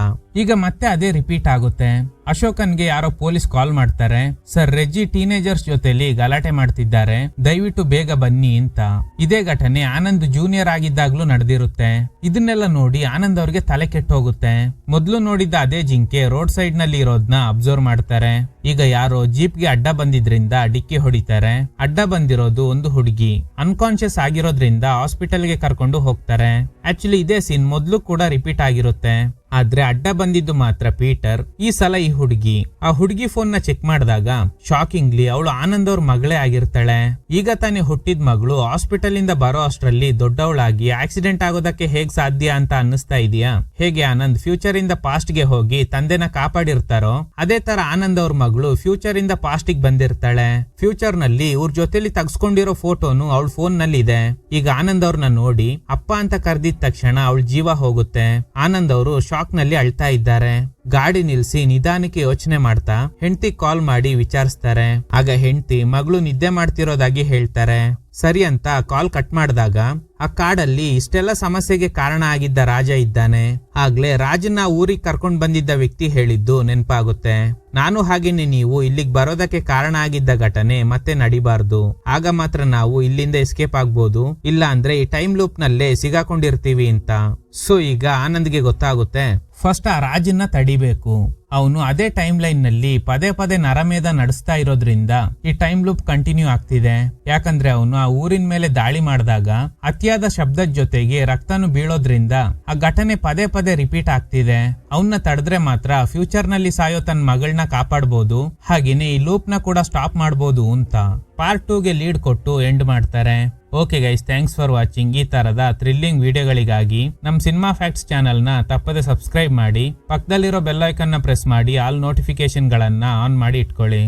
A: ಈಗ ಮತ್ತೆ ಅದೇ ರಿಪೀಟ್ ಆಗುತ್ತೆ. ಅಶೋಕನ್ಗೆ ಯಾರೋ ಪೊಲೀಸ್ ಕಾಲ್ ಮಾಡ್ತಾರೆ. ಸರ್, ರೆಜ್ಜಿ ಟೀನೇಜರ್ಸ್ ಜೊತೆಲಿ ಗಲಾಟೆ ಮಾಡ್ತಿದ್ದಾರೆ, ದಯವಿಟ್ಟು ಬೇಗ ಬನ್ನಿ ಅಂತ. ಇದೇ ಘಟನೆ ಆನಂದ್ ಜೂನಿಯರ್ ಆಗಿದ್ದಾಗ್ಲೂ ನಡೆದಿರುತ್ತೆ. ಇದನ್ನೆಲ್ಲ ನೋಡಿ ಆನಂದ್ ಅವ್ರಿಗೆ ತಲೆ ಕೆಟ್ಟೋಗುತ್ತೆ. ಮೊದ್ಲು ನೋಡಿದ್ದ ಅದೇ ಜಿಂಕೆ ರೋಡ್ ಸೈಡ್ ನಲ್ಲಿ ಇರೋದ್ನ ಅಬ್ಸರ್ವ್ ಮಾಡ್ತಾರೆ. ಈಗ ಯಾರೋ ಜೀಪ್ಗೆ ಅಡ್ಡ ಬಂದಿದ್ರಿಂದ ಡಿಕ್ಕಿ ಹೊಡಿತಾರೆ. ಅಡ್ಡ ಬಂದಿರೋದು ಒಂದು ಹುಡುಗಿ. ಅನ್ಕಾನ್ಶಿಯಸ್ ಆಗಿರೋದ್ರಿಂದ ಹಾಸ್ಪಿಟಲ್ಗೆ ಕರ್ಕೊಂಡು ಹೋಗ್ತಾರೆ. ಆಕ್ಚುಲಿ ಇದೇ ಸೀನ್ ಮೊದ್ಲು ಕೂಡ ರಿಪೀಟ್ ಆಗಿರುತ್ತೆ. ಆದ್ರೆ ಅಡ್ಡ ಬಂದಿದ್ದು ಮಾತ್ರ ಪೀಟರ್. ಈ ಸಲ ಈ ಹುಡುಗಿ. ಆ ಹುಡುಗಿ ಫೋನ್ ನ ಚೆಕ್ ಮಾಡಿದಾಗ ಶಾಕಿಂಗ್ಲಿ ಅವಳು ಆನಂದ್ ಅವ್ರ ಮಗಳೇ ಆಗಿರ್ತಾಳೆ. ಈಗ ತಾನೇ ಹುಟ್ಟಿದ ಮಗಳು ಹಾಸ್ಪಿಟಲ್ ಇಂದ ಬರೋ ಅಷ್ಟ್ರಲ್ಲಿ ದೊಡ್ಡವಳಾಗಿ ಆಕ್ಸಿಡೆಂಟ್ ಆಗೋದಕ್ಕೆ ಹೇಗ್ ಸಾಧ್ಯ ಅಂತ ಅನ್ನಿಸ್ತಾ ಇದೆಯಾ? ಹೇಗೆ ಆನಂದ್ ಫ್ಯೂಚರ್ ಇಂದ ಪಾಸ್ಟ್ ಗೆ ಹೋಗಿ ತಂದೆನ ಕಾಪಾಡಿರ್ತಾರೋ ಅದೇ ತರ ಆನಂದ್ ಅವ್ರ ಮಗಳು ಫ್ಯೂಚರ್ ಇಂದ ಪಾಸ್ಟ್ ಗೆ ಬಂದಿರ್ತಾಳೆ. ಫ್ಯೂಚರ್ ನಲ್ಲಿ ಇವ್ರ ಜೊತೆಲಿ ತಗ್ಸ್ಕೊಂಡಿರೋ ಫೋಟೋನು ಅವಳ ಫೋನ್ ನಲ್ಲಿ ಇದೆ. ಈಗ ಆನಂದ್ ಅವ್ರನ್ನ ನೋಡಿ ಅಪ್ಪ ಅಂತ ಕರೆದಿದ ತಕ್ಷಣ ಅವಳ ಜೀವ ಹೋಗುತ್ತೆ. ಆನಂದ್ ಅವರು ಶಾಕ್ ನಲ್ಲಿ ಅಳ್ತಾ ಇದ್ದಾರೆ. ಗಾಡಿ ನಿಲ್ಸಿ ನಿಧಾನಕ್ಕೆ ಯೋಚನೆ ಮಾಡ್ತಾ ಹೆಂಡತಿ ಕಾಲ್ ಮಾಡಿ ವಿಚಾರಿಸ್ತಾರೆ. ಆಗ ಹೆಂಡತಿ ಮಗಳು ನಿದ್ದೆ ಮಾಡ್ತಿರೋದಾಗಿ ಹೇಳ್ತಾರೆ. ಸರಿ ಅಂತ ಕಾಲ್ ಕಟ್ ಮಾಡಿದಾಗ ಆ ಕಾಡಲ್ಲಿ ಇಷ್ಟೆಲ್ಲ ಸಮಸ್ಯೆಗೆ ಕಾರಣ ಆಗಿದ್ದ ರಾಜ ಇದ್ದಾನೆ. ಆಗ್ಲೇ ರಾಜನ ಊರಿಗೆ ಕರ್ಕೊಂಡ್ ಬಂದಿದ್ದ ವ್ಯಕ್ತಿ ಹೇಳಿದ್ದು ನೆನಪಾಗುತ್ತೆ. ನಾನು ಹಾಗೇನೆ ನೀವು ಇಲ್ಲಿಗೆ ಬರೋದಕ್ಕೆ ಕಾರಣ ಆಗಿದ್ದ ಘಟನೆ ಮತ್ತೆ ನಡಿಬಾರ್ದು. ಆಗ ಮಾತ್ರ ನಾವು ಇಲ್ಲಿಂದ ಎಸ್ಕೇಪ್ ಆಗ್ಬೋದು, ಇಲ್ಲ ಅಂದ್ರೆ ಈ ಟೈಮ್ ಲೂಪ್ ನಲ್ಲೇ ಸಿಗಾಕೊಂಡಿರ್ತೀವಿ ಅಂತ. ಸೊ ಈಗ ಆನಂದ್ಗೆ ಗೊತ್ತಾಗುತ್ತೆ ಫಸ್ಟ್ ಆ ರಾಜನ್ನ ತಡಿಬೇಕು. ಅವನು ಅದೇ ಟೈಮ್ ಲೈನ್ ನಲ್ಲಿ ಪದೇ ಪದೇ ನರಮೇಧ ನಡೆಸ್ತಾ ಇರೋದ್ರಿಂದ ಈ ಟೈಮ್ ಲೂಪ್ ಕಂಟಿನ್ಯೂ ಆಗ್ತಿದೆ. ಯಾಕಂದ್ರೆ ಅವನು ಆ ಊರಿನ ಮೇಲೆ ದಾಳಿ ಮಾಡಿದಾಗ ಅತಿಯಾದ ಶಬ್ದದ ಜೊತೆಗೆ ರಕ್ತನು ಬೀಳೋದ್ರಿಂದ ಆ ಘಟನೆ ಪದೇ ಪದೇ ರಿಪೀಟ್ ಆಗ್ತಿದೆ. ಅವನ್ನ ತಡೆದ್ರೆ ಮಾತ್ರ ಫ್ಯೂಚರ್ ನಲ್ಲಿ ಸಾಯೋ ತನ್ನ ಮಗಳನ್ನ ಕಾಪಾಡಬಹುದು, ಹಾಗೇನೆ ಈ ಲೂಪ್ ನ ಕೂಡ ಸ್ಟಾಪ್ ಮಾಡಬಹುದು ಅಂತ ಪಾರ್ಟ್ 2 ಗೆ ಲೀಡ್ ಕೊಟ್ಟು ಎಂಡ್ ಮಾಡ್ತಾರೆ. Okay guys, thanks for watching. ಈ ತರದ ಥ್ರಿಲ್ಲಿಂಗ್ ವಿಡಿಯೋಗಳಿಗಾಗಿ ನಮ್ಮ ಸಿನಿಮಾ ಫ್ಯಾಕ್ಟ್ಸ್ ಚಾನಲ್ನ ತಪ್ಪದೆ ಸಬ್ಸ್ಕ್ರೈಬ್ ಮಾಡಿ, ಪಕ್ಕದಲ್ಲಿರೋ ಬೆಲ್ ಐಕನ್ನ ಪ್ರೆಸ್ ಮಾಡಿ ಆಲ್ ನೋಟಿಫಿಕೇಶನ್ಗಳನ್ನ ಆನ್ ಮಾಡಿ ಇಟ್ಕೊಳ್ಳಿ.